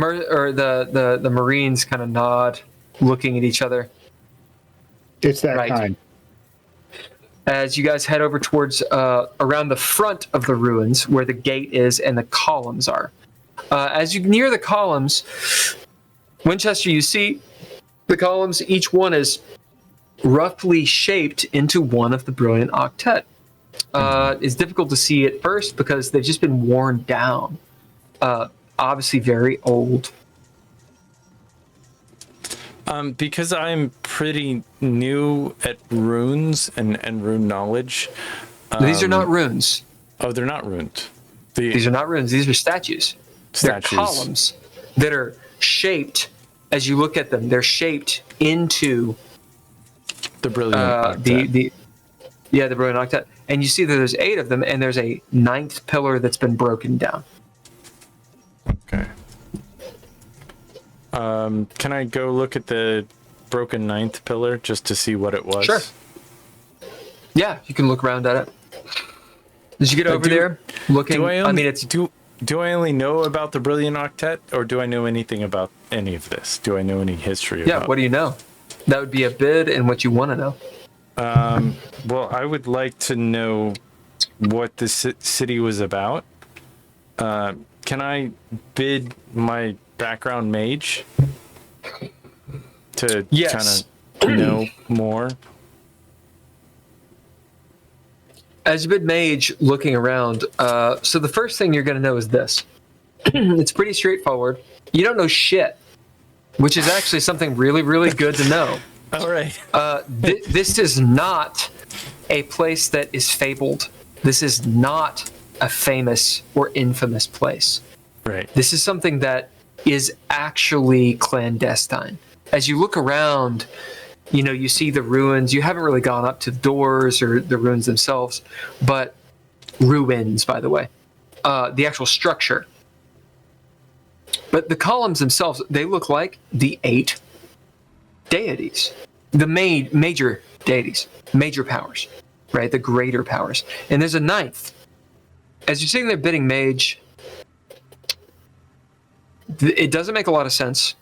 Marines kind of nod, looking at each other. It's that Right. kind. As you guys head over towards around the front of the ruins where the gate is and the columns are. As you near the columns, Winchester, you see the columns, each one is roughly shaped into one of the brilliant octet. It's difficult to see at first because they've just been worn down. Obviously very old. Because I'm pretty new at runes and rune knowledge. These are not runes. Oh, they're not runes. These are not runes. These are statues. Statues. They're columns that are shaped, as you look at them, they're shaped into the brilliant octet. the brilliant octet. And you see that there's 8 of them, and there's a 9th pillar that's been broken down. Okay. Can I go look at the broken 9th pillar just to see what it was? Sure. Yeah, you can look around at it. Did you get over there looking? Do I only know about the brilliant octet, or do I know anything about any of this? Do I know any history about? Yeah, what do you know? That would be a bid and what you want to know. Well, I would like to know what the city was about. Can I bid my background mage to Yes. kind of know more? As you bid mage looking around, so the first thing you're going to know is this. It's pretty straightforward. You don't know shit, which is actually something really, really good to know. All right. This is not a place that is fabled. This is not a famous or infamous place. Right. This is something that is actually clandestine. As you look around, you see the ruins. You haven't really gone up to the doors or the ruins themselves, but ruins, by the way, the actual structure. But the columns themselves, they look like the 8 deities, the major deities, major powers, right? The greater powers. And there's a 9th. As you're sitting there bidding mage, it doesn't make a lot of sense.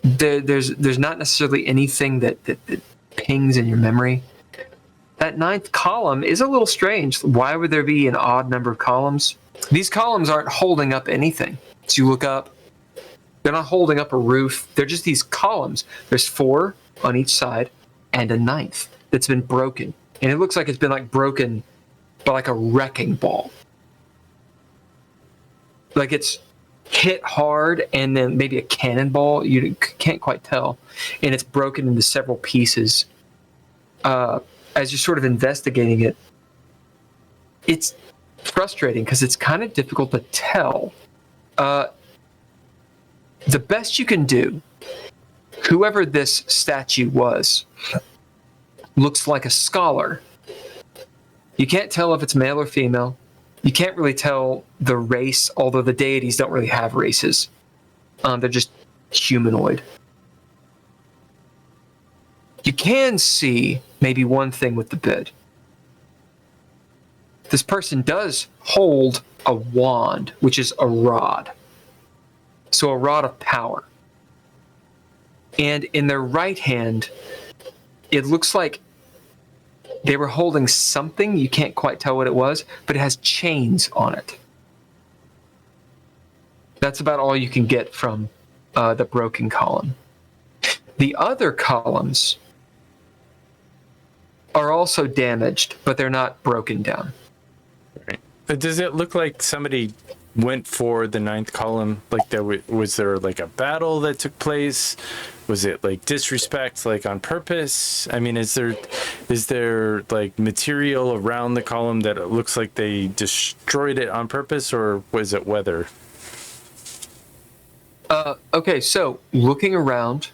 There's not necessarily anything that pings in your memory. That 9th column is a little strange. Why would there be an odd number of columns? These columns aren't holding up anything. So you look up, they're not holding up a roof. They're just these columns. There's 4 on each side and a 9th that's been broken. And it looks like it's been like broken by like a wrecking ball. Like it's hit hard and then maybe a cannonball. You can't quite tell, and it's broken into several pieces. As you're sort of investigating it, it's frustrating because it's kind of difficult to tell. The best you can do, whoever this statue was, looks like a scholar. You can't tell if it's male or female. You can't really tell the race, although the deities don't really have races. They're just humanoid. You can see maybe one thing with the bid. This person does hold a wand, which is a rod. So a rod of power. And in their right hand, it looks like they were holding something. You can't quite tell what it was, but it has chains on it. That's about all you can get from the broken column. The other columns are also damaged, but they're not broken down. Right. Does it look like somebody went for the 9th column? Like was there like a battle that took place? Was it like disrespect, like on purpose? I mean, is there like material around the column that it looks like they destroyed it on purpose, or was it weather? Okay, so looking around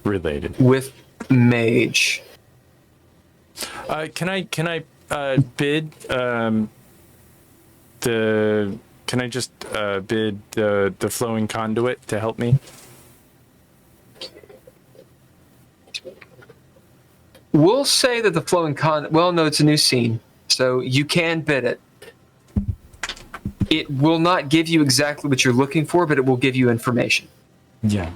Related with mage. Can I bid Can I just bid the flowing conduit to help me? We'll say that the flowing conduit. Well, no, it's a new scene, so you can bid it. It will not give you exactly what you're looking for, but it will give you information. Yeah.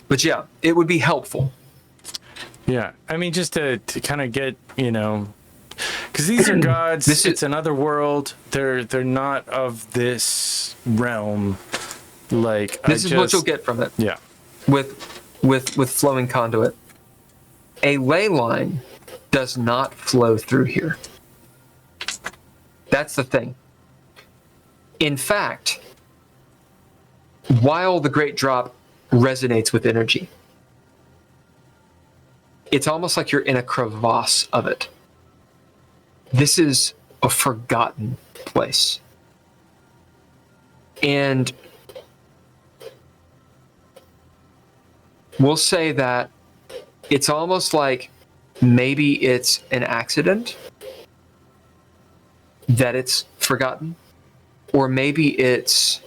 But yeah, it would be helpful. Yeah, I mean, just to kind of get, because these are gods. It's another world. They're not of this realm. Like this is what you'll get from it. Yeah. With flowing conduit, a ley line does not flow through here. That's the thing. In fact, while the Great Drop resonates with energy, it's almost like you're in a crevasse of it. This is a forgotten place. And we'll say that it's almost like maybe it's an accident that it's forgotten, or maybe it's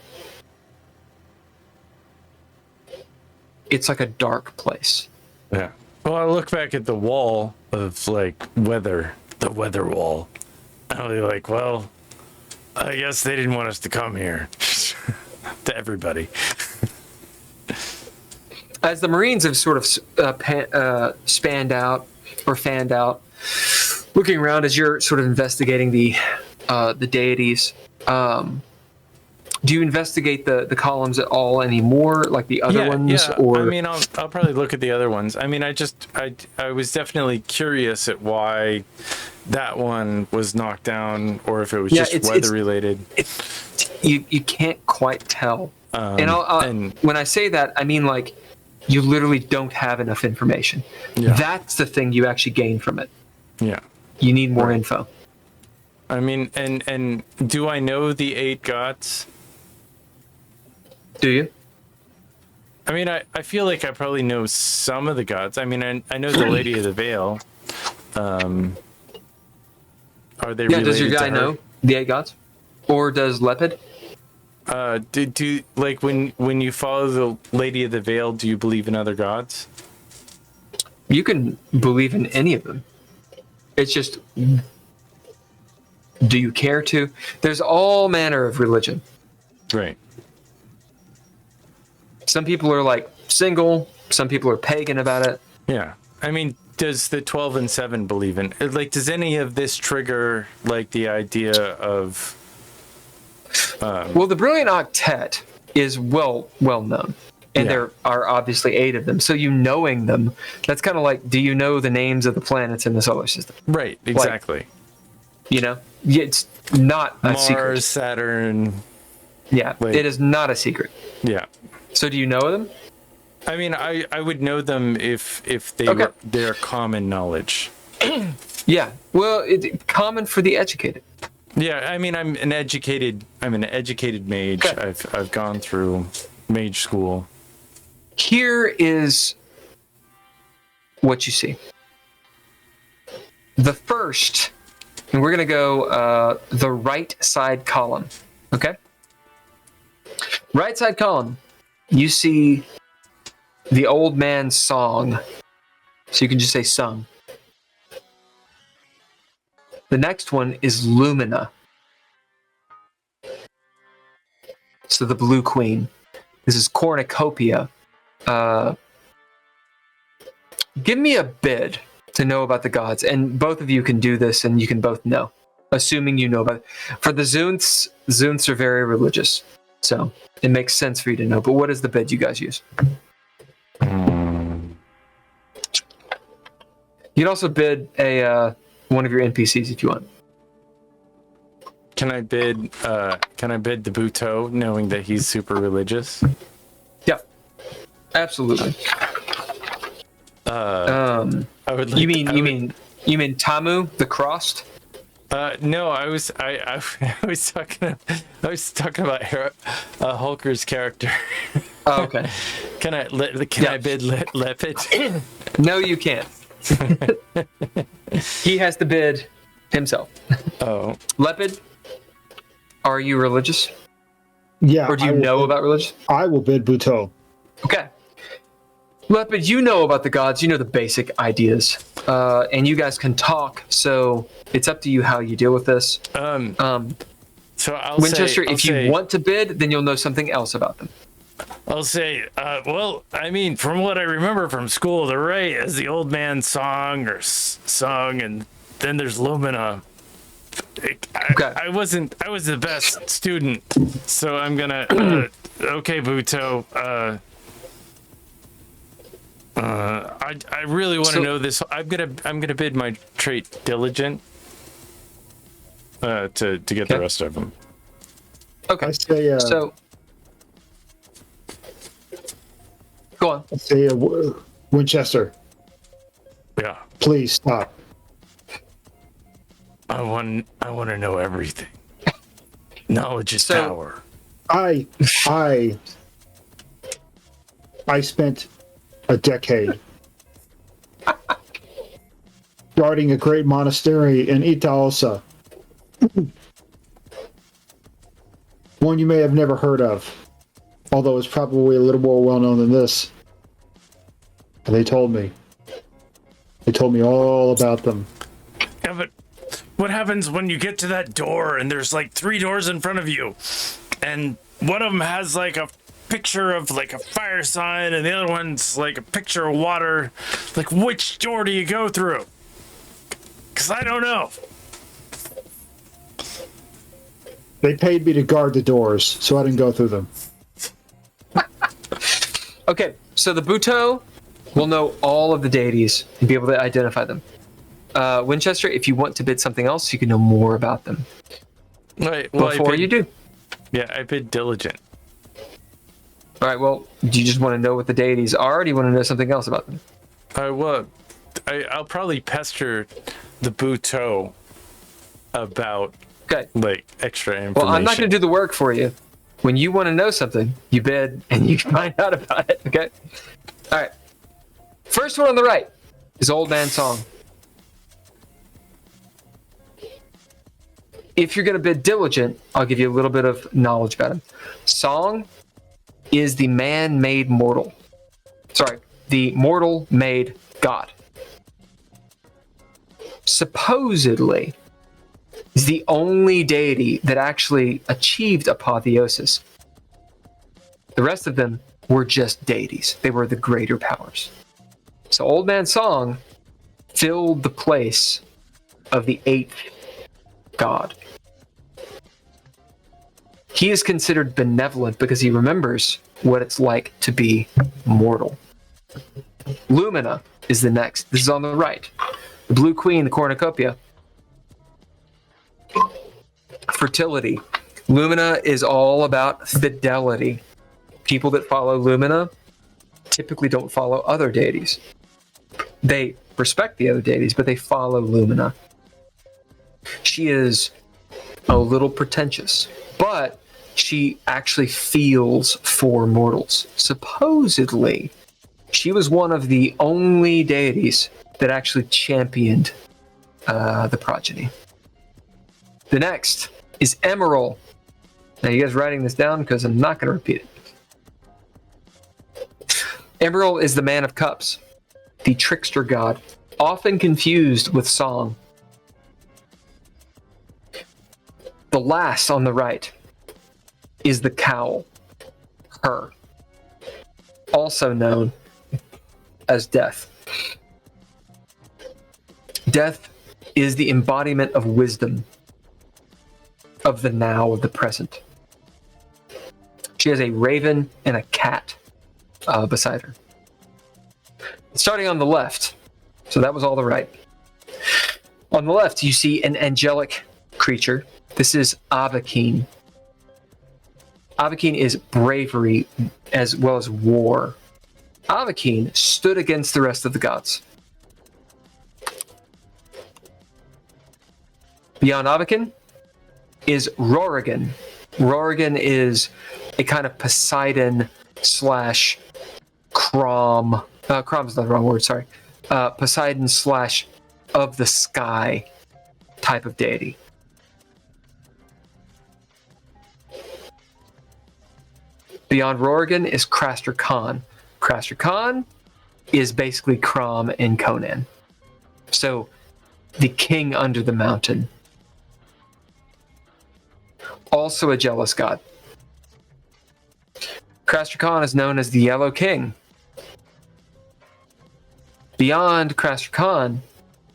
like a dark place. Yeah. Well, I look back at the wall of like weather, the weather wall. I'll be like, well, I guess they didn't want us to come here. To everybody. As the Marines have sort of spanned out or fanned out, looking around as you're sort of investigating the deities, do you investigate the columns at all anymore, like the other ones? Yeah. Or I mean, I'll probably look at the other ones. I mean, I was definitely curious at why that one was knocked down, or if it was just weather related. You can't quite tell. And when I say that, I mean like you literally don't have enough information. Yeah. That's the thing you actually gain from it. Yeah. You need more info. I mean, and do I know the 8 gods? Do you? I mean, I feel like I probably know some of the gods. I mean, I know the Lady of the Veil. Are they related? Does your guy know the 8 gods? Or does Lepid? Do like when you follow the Lady of the Veil, do you believe in other gods? You can believe in any of them. It's just, do you care to? There's all manner of religion. Right. Some people are like single. Some people are pagan about it. Yeah. I mean, does the 12 and 7 believe in, like, does any of this trigger like the idea of? Well, the Brilliant Octet is well known. And there are obviously 8 of them. So you knowing them, that's kind of like, do you know the names of the planets in the solar system? Right, exactly. Like, you know, it's not a secret. Mars, Saturn. Yeah, it is not a secret. Yeah. So do you know them? I mean, I would know them if they're common knowledge. Yeah. Well, it's common for the educated. Yeah, I mean, I'm an educated mage. Okay. I've gone through mage school. Here is what you see. The first, and we're going to go the right side column. Okay? Right side column, you see the old man's song. So you can just say sung. The next one is Lumina. So the Blue Queen. This is Cornucopia. Give me a bid to know about the gods, and both of you can do this, and you can both know, assuming you know about it. For the Zunts are very religious, so it makes sense for you to know. But what is the bid you guys use? You can also bid a one of your NPCs if you want. Can I bid the Buto, knowing that he's super religious? Yeah, absolutely. I would. You mean Tamu the Crossed? No, I was talking about Hulker's character. Oh, okay. Can I bid Lepid? No, you can't. He has to bid himself. Oh, Lepid, are you religious? Yeah. Or do you know about religion? I will bid Buto. Okay. Lepid, you know about the gods. You know the basic ideas. And you guys can talk, so it's up to you how you deal with this. so I'll Winchester, say, if you want to bid, then you'll know something else about them. I'll say, well, I mean, from what I remember from school, the right is the old man's song or song, and then there's Lumina. I was the best student, so I'm gonna okay, Buto. I really want to know this. I'm gonna bid my trait diligent to get the rest of them. Okay. I say, so go on. I say, Winchester, Yeah, please stop. I want to know everything. Knowledge is power. I spent a decade guarding a great monastery in Itaosa. One you may have never heard of, although it's probably a little more well known than this. And they told me all about them. Yeah, but what happens when you get to that door and there's like 3 doors in front of you, and one of them has like a picture of like a fire sign and the other one's like a picture of water? Like, which door do you go through? Because I don't know. They paid me to guard the doors, so I didn't go through them. Okay, so the Buto will know all of the deities and be able to identify them. Winchester, if you want to bid something else, you can know more about them. Right. Well, before you do. Yeah, I bid diligent. All right, well, do you just want to know what the deities are, or do you want to know something else about them? I'll probably pester the Buto about like extra information. Well, I'm not going to do the work for you. When you want to know something, you bid and you find out about it, okay? All right. First one on the right is Old Man Song. If you're going to bid diligent, I'll give you a little bit of knowledge about him. Song is the man-made mortal. Sorry, the mortal-made god. Supposedly, is the only deity that actually achieved apotheosis. The rest of them were just deities. They were the greater powers. So Old Man Song filled the place of the 8th god. He is considered benevolent because he remembers what it's like to be mortal. Lumina is the next. This is on the right. The Blue Queen, the cornucopia. Fertility. Lumina is all about fidelity. People that follow Lumina typically don't follow other deities. They respect the other deities, but they follow Lumina. She is a little pretentious, but she actually feels for mortals. Supposedly, she was one of the only deities that actually championed the progeny. The next is Emerald. Now, you guys writing this down because I'm not going to repeat it. Emerald is the man of cups, the trickster god, often confused with song. The last on the right is the cowl, her, also known as death. Death is the embodiment of wisdom, of the now, of the present. She has a raven and a cat beside her. Starting on the left, so that was all the right. On the left, you see an angelic creature. This is Avakeen. Avakeen is bravery as well as war. Avakeen stood against the rest of the gods. Beyond Avakeen is Rorigan. Rorigan is a kind of Poseidon slash Crom. Crom is not the wrong word, sorry. Poseidon slash of the sky type of deity. Beyond Rorigan is Craster Khan. Craster Khan is basically Crom in Conan. So, the king under the mountain. Also a jealous god. Craster Khan is known as the Yellow King. Beyond Craster Khan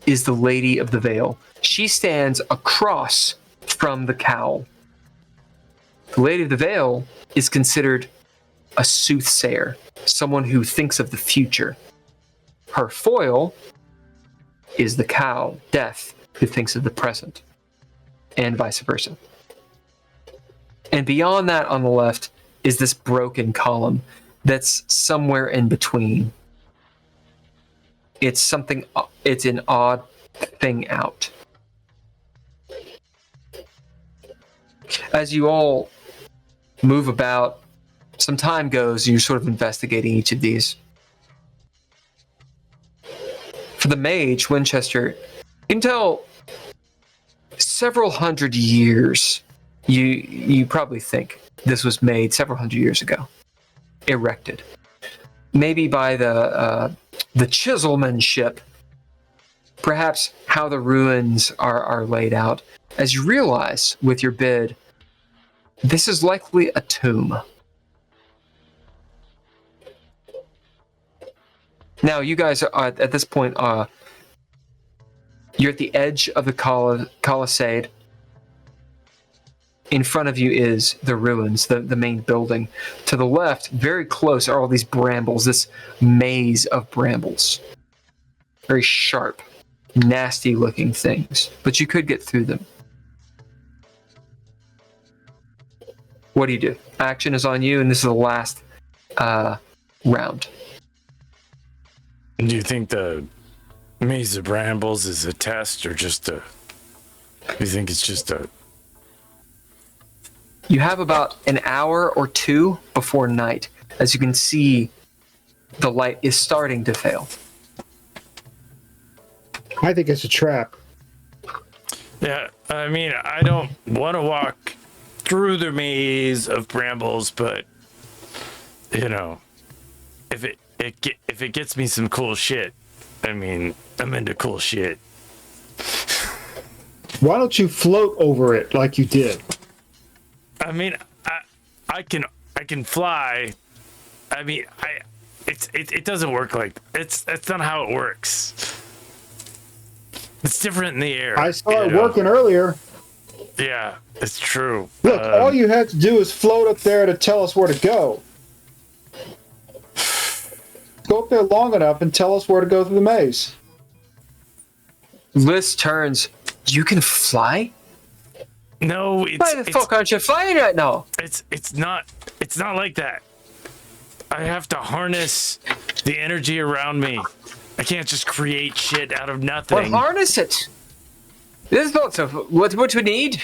is the Lady of the Veil. She stands across from the cowl. The Lady of the Veil is considered a soothsayer, someone who thinks of the future. Her foil is the cowl, Death, who thinks of the present, and vice versa. And beyond that on the left is this broken column that's somewhere in between. It's an odd thing out. As you all move about, some time goes, and you're sort of investigating each of these. For the mage, Winchester, you can tell several hundred years. You probably think this was made several hundred years ago, erected, maybe by the chiselmanship, perhaps how the ruins are laid out. As you realize with your bid, this is likely a tomb. Now, you guys are at this point. You're at the edge of the Colosseum. In front of you is the ruins, the main building. To the left, very close, are all these brambles, this maze of brambles. Very sharp, nasty-looking things, but you could get through them. What do you do? Action is on you, and this is the last round. Do you think the maze of brambles is a test, or just a... You think it's just a... You have about an hour or two before night. As you can see, the light is starting to fail. I think it's a trap. Yeah, I mean, I don't want to walk through the maze of brambles, but, you know, if it gets me some cool shit, I mean, I'm into cool shit. Why don't you float over it like you did? I mean, I can fly. I mean, it doesn't work like that's not how it works. It's different in the air. I saw it working earlier. Yeah, it's true. Look, all you have to do is float up there to tell us where to go. Go up there long enough and tell us where to go through the maze. Liz turns. You can fly? No, Why the fuck aren't you flying right now? It's not like that. I have to harness the energy around me. I can't just create shit out of nothing. Well, harness it. There's lots of what we need.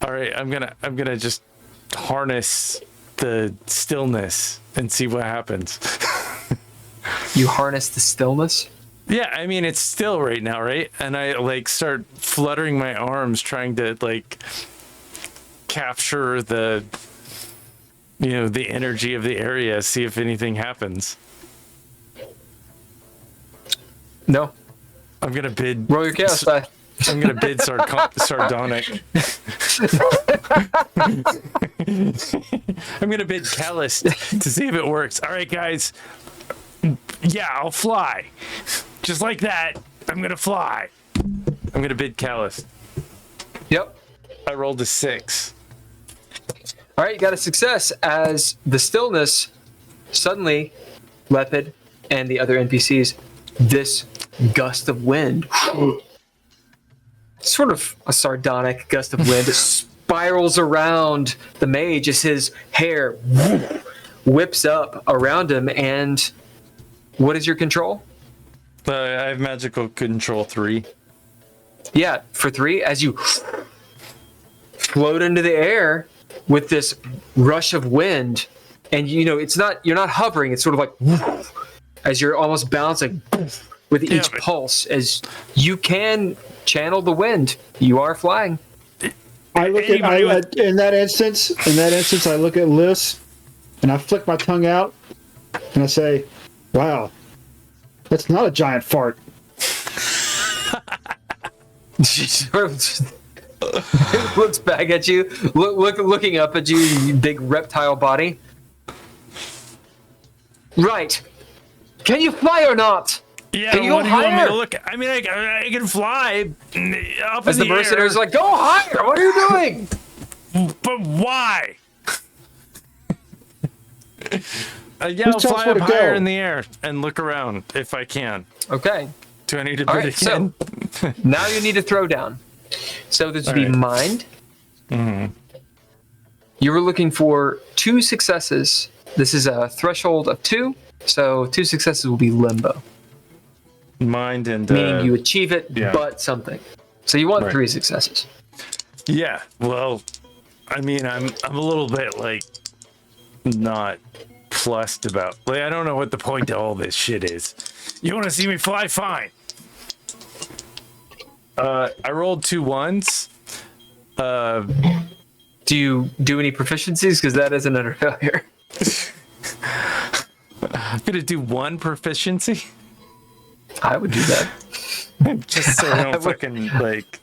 All right, I'm gonna just harness the stillness and see what happens. You harness the stillness? Yeah, I mean it's still right now, right? And I like start fluttering my arms trying to like capture the the energy of the area, see if anything happens. No. I'm gonna bid Roll your chaos die. I'm gonna bid sardonic. I'm gonna bid callous to see if it works. All right, guys. Yeah, I'll fly. Just like that. I'm gonna fly. I'm gonna bid callous. Yep. I rolled a 6. All right, you got a success as the stillness suddenly, Lepid and the other NPCs, this gust of wind, sort of a sardonic gust of wind, spirals around the mage as his hair whips up around him. And what is your control? I have magical control 3. Yeah, for 3, as you float into the air with this rush of wind, and you're not hovering, it's sort of like as you're almost bouncing with each pulse, as you can channel the wind. You are flying. I look in that instance, I look at Liz and I flick my tongue out and I say, wow, that's not a giant fart. She sort of just looks back at you, looking up at you, you big reptile body. Right. Can you fly or not? Yeah, can you what go do you want me higher? to look at? I mean, I can fly up As in the mercenaries air. are like, go higher! What are you doing? But why? Yeah, Who I'll tells fly where up to higher go? in the air and look around if I can. Okay. Do I need to All bid right, again? so now you need to throw down. So this would be All right. mind. Mm-hmm. You were looking for 2 successes. This is a threshold of 2, so 2 successes will be limbo, Mind and meaning you achieve it, yeah. but something. So you want Right. 3 successes. Yeah, well, I mean, I'm a little bit like not plussed about. Like, I don't know what the point to all this shit is. You want to see me fly? Fine. I rolled 2 1s. Do you do any proficiencies? Because that is another failure. I'm gonna do 1 proficiency. I would do that. Just so I don't fucking like.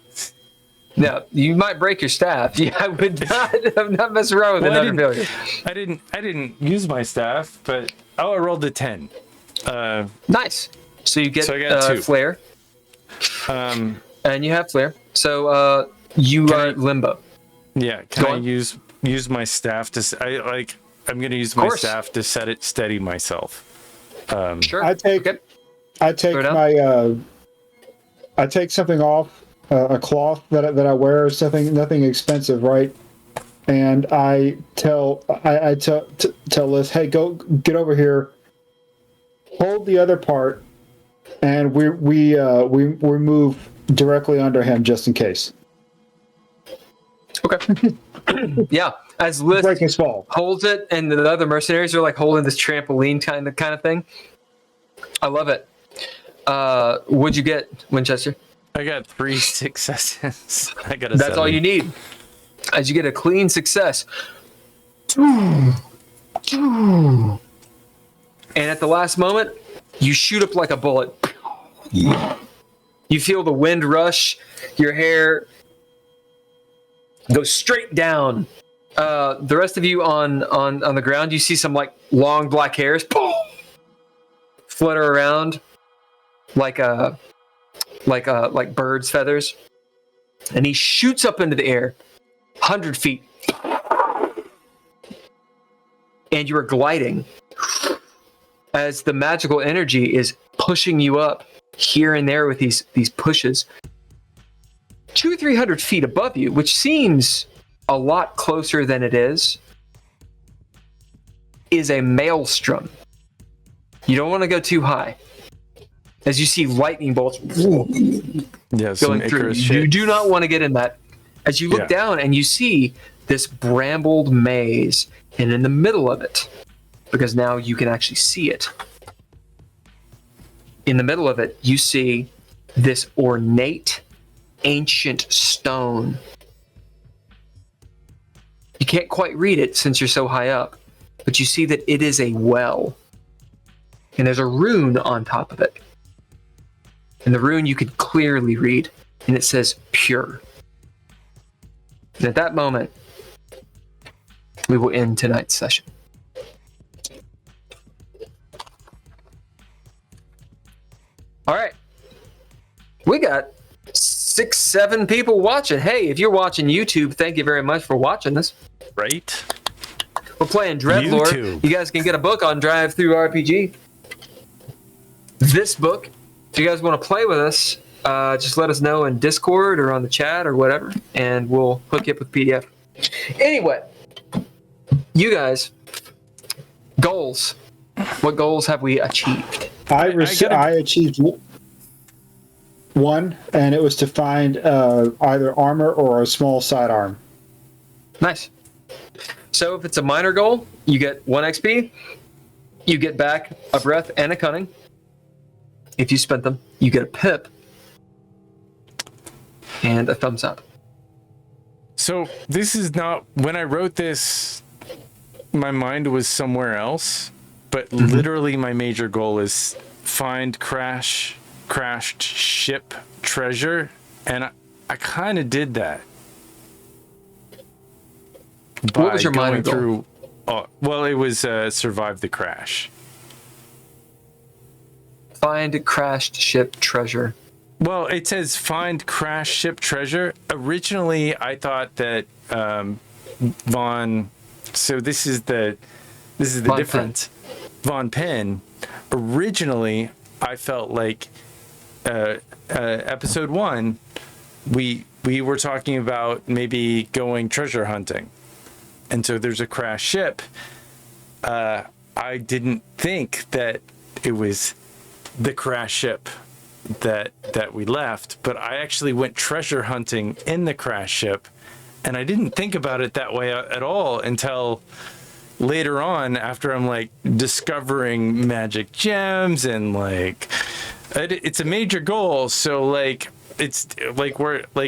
No, you might break your staff. Yeah, I would not. I'm not messing around with Well, another failure. I didn't use my staff, but I rolled a 10. Nice. So you get So I got 2. flare, and you have flare. So you are limbo. Yeah, can Go I on. use my staff to? I'm gonna use my course. staff to set it steady myself. Sure. I take Throw it down. my I take something off, a cloth that I wear, something nothing expensive, right? And I tell Liz, hey, go get over here, hold the other part, and we move directly under him just in case. Okay. Yeah. As Liz Break his fall. holds it, and the other mercenaries are like holding this trampoline kind of thing. I love it. What'd you get, Winchester? I got 3 successes. I got a That's 7. all you need. As you get a clean success. And at the last moment, you shoot up like a bullet. You feel the wind rush. Your hair goes straight down. The rest of you on the ground, you see some like long black hairs flutter around like birds' feathers. And he shoots up into the air, 100 feet. And you are gliding as the magical energy is pushing you up here and there with these pushes. 200 or 300 feet above you, which seems a lot closer than it is a maelstrom. You don't want to go too high. As you see lightning bolts going through. You do not want to get in that. As you look down and you see this brambled maze, and in the middle of it, because now you can actually see it, in the middle of it, you see this ornate, ancient stone. You can't quite read it since you're so high up, but you see that it is a well. And there's a rune on top of it. And the rune you can clearly read, and it says pure. And at that moment, we will end tonight's session. All right. We got 6-7 people watching. Hey, if you're watching YouTube, thank you very much for watching this. Right. We're playing DreadLore. YouTube. You guys can get a book on Drive-Thru-RPG. This book, if you guys want to play with us, just let us know in Discord or on the chat or whatever, and we'll hook you up with PDF. Anyway, you guys, goals. What goals have we achieved? I achieved one, and it was to find either armor or a small sidearm. Nice. So if it's a minor goal, you get 1 XP. You get back a breath and a cunning. If you spent them, you get a pip and a thumbs up. So this is not, when I wrote this, my mind was somewhere else, but literally my major goal is find crashed ship treasure, and I kind of did that. What was your minor goal? Well, it was survive the crash. Find crashed ship treasure. Well, it says find crashed ship treasure. Originally, I thought that Von. So this is the difference. Von Penn. Originally, I felt like episode 1, we were talking about maybe going treasure hunting, and so there's a crashed ship. I didn't think that it was the crash ship that we left, but I actually went treasure hunting in the crash ship, and I didn't think about it that way at all until later on, after I'm like discovering magic gems, and like it's a major goal, so like it's like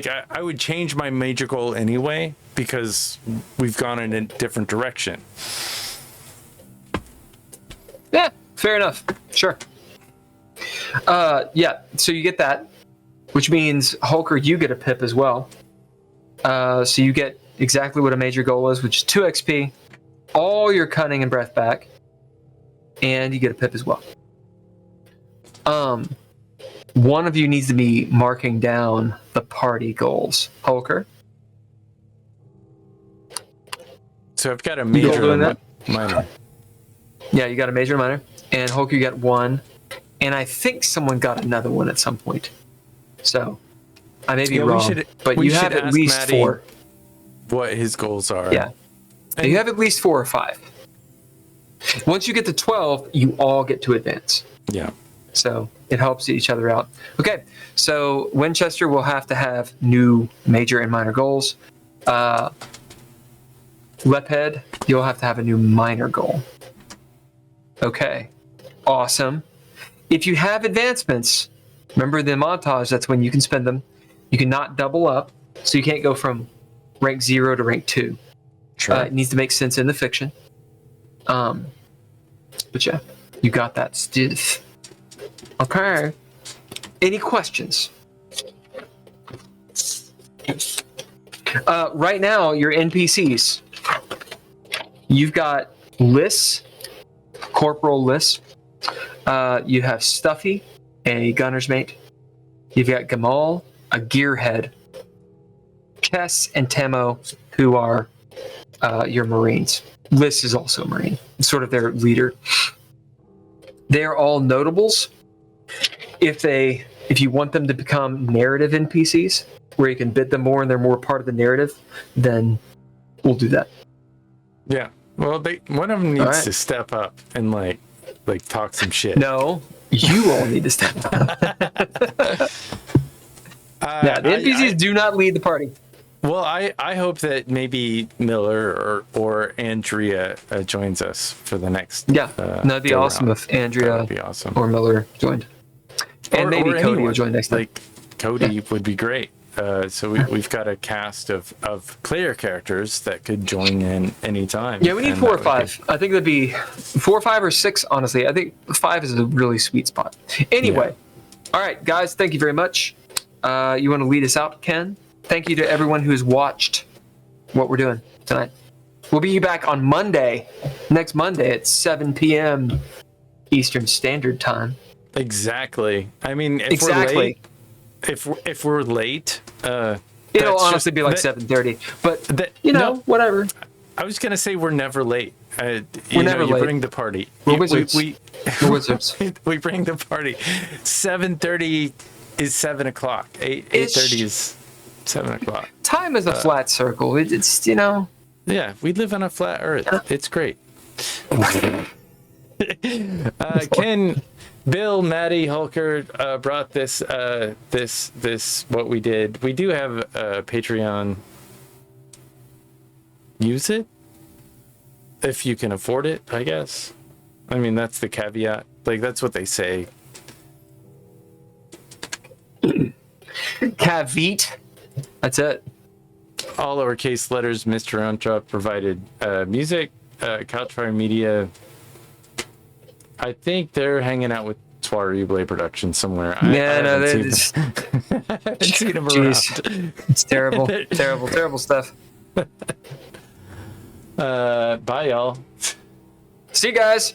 I would change my major goal anyway because we've gone in a different direction. Yeah, fair enough. Sure. Yeah, so you get that, which means, Hulker, you get a pip as well. So you get exactly what a major goal is, which is 2 XP, all your cunning and breath back, and you get a pip as well. One of you needs to be marking down the party goals. Hulker? So I've got a major and minor. Yeah, you got a major and minor. And Hulker, you got 1. And I think someone got another one at some point. So, I may be wrong, but you have at least Maddie 4. What his goals are. Yeah. And you have at least 4 or 5. Once you get to 12, you all get to advance. Yeah. So, it helps each other out. Okay, so Winchester will have to have new major and minor goals. Lephead, you'll have to have a new minor goal. Okay, awesome. If you have advancements, remember the montage, that's when you can spend them. You cannot double up, so you can't go from rank 0 to rank 2. Sure. It needs to make sense in the fiction. But yeah, you got that, Steve. Okay. Any questions? Right now, your NPCs. You've got Liss, Corporal Liss. You have Stuffy, a gunner's mate. You've got Gamal, a gearhead. Kess and Temo, who are your Marines. Liss is also a Marine, sort of their leader. they're all notables. If you want them to become narrative NPCs, where you can bid them more and they're more part of the narrative, then we'll do that. Yeah. Well, one of them needs to step up and like talk some shit. No, you all need to step up. The NPCs do not lead the party. Well, I hope that maybe Miller or Andrea joins us for the next. Yeah, that'd be awesome round. if Andrea be awesome. or Miller joined. And maybe Cody anyone. will join next time. Like Cody would be great. So we've got a cast of player characters that could join in anytime. Yeah, we need 4 or 5. I think that'd be 4 or 5 or 6, honestly. I think 5 is a really sweet spot. Anyway, all right, guys, thank you very much. You want to lead us out, Ken? Thank you to everyone who's watched what we're doing tonight. We'll be back on Monday, next Monday at 7 p.m. Eastern Standard Time. Exactly. I mean, if we're late, if we're late, it'll honestly be like 7:30. But whatever. I was gonna say we're never late. We're never late. You bring the party. We're wizards. We're wizards. We bring the party. 7:30 is 7 o'clock. 8:30 is 7 o'clock. Time is a flat circle. It's Yeah, we live on a flat Earth. It's great. Ken, Bill, Maddie, Hulker brought this what we did. We do have a Patreon. Use it if you can afford it, I guess. I mean, that's the caveat. Like, that's what they say. Caveat. That's it. All lowercase letters. Mr. Untrop provided music. Couchfire Media. I think they're hanging out with Soiree Blade Productions somewhere. I haven't seen them around. It's terrible. terrible stuff. Bye, y'all. See you guys.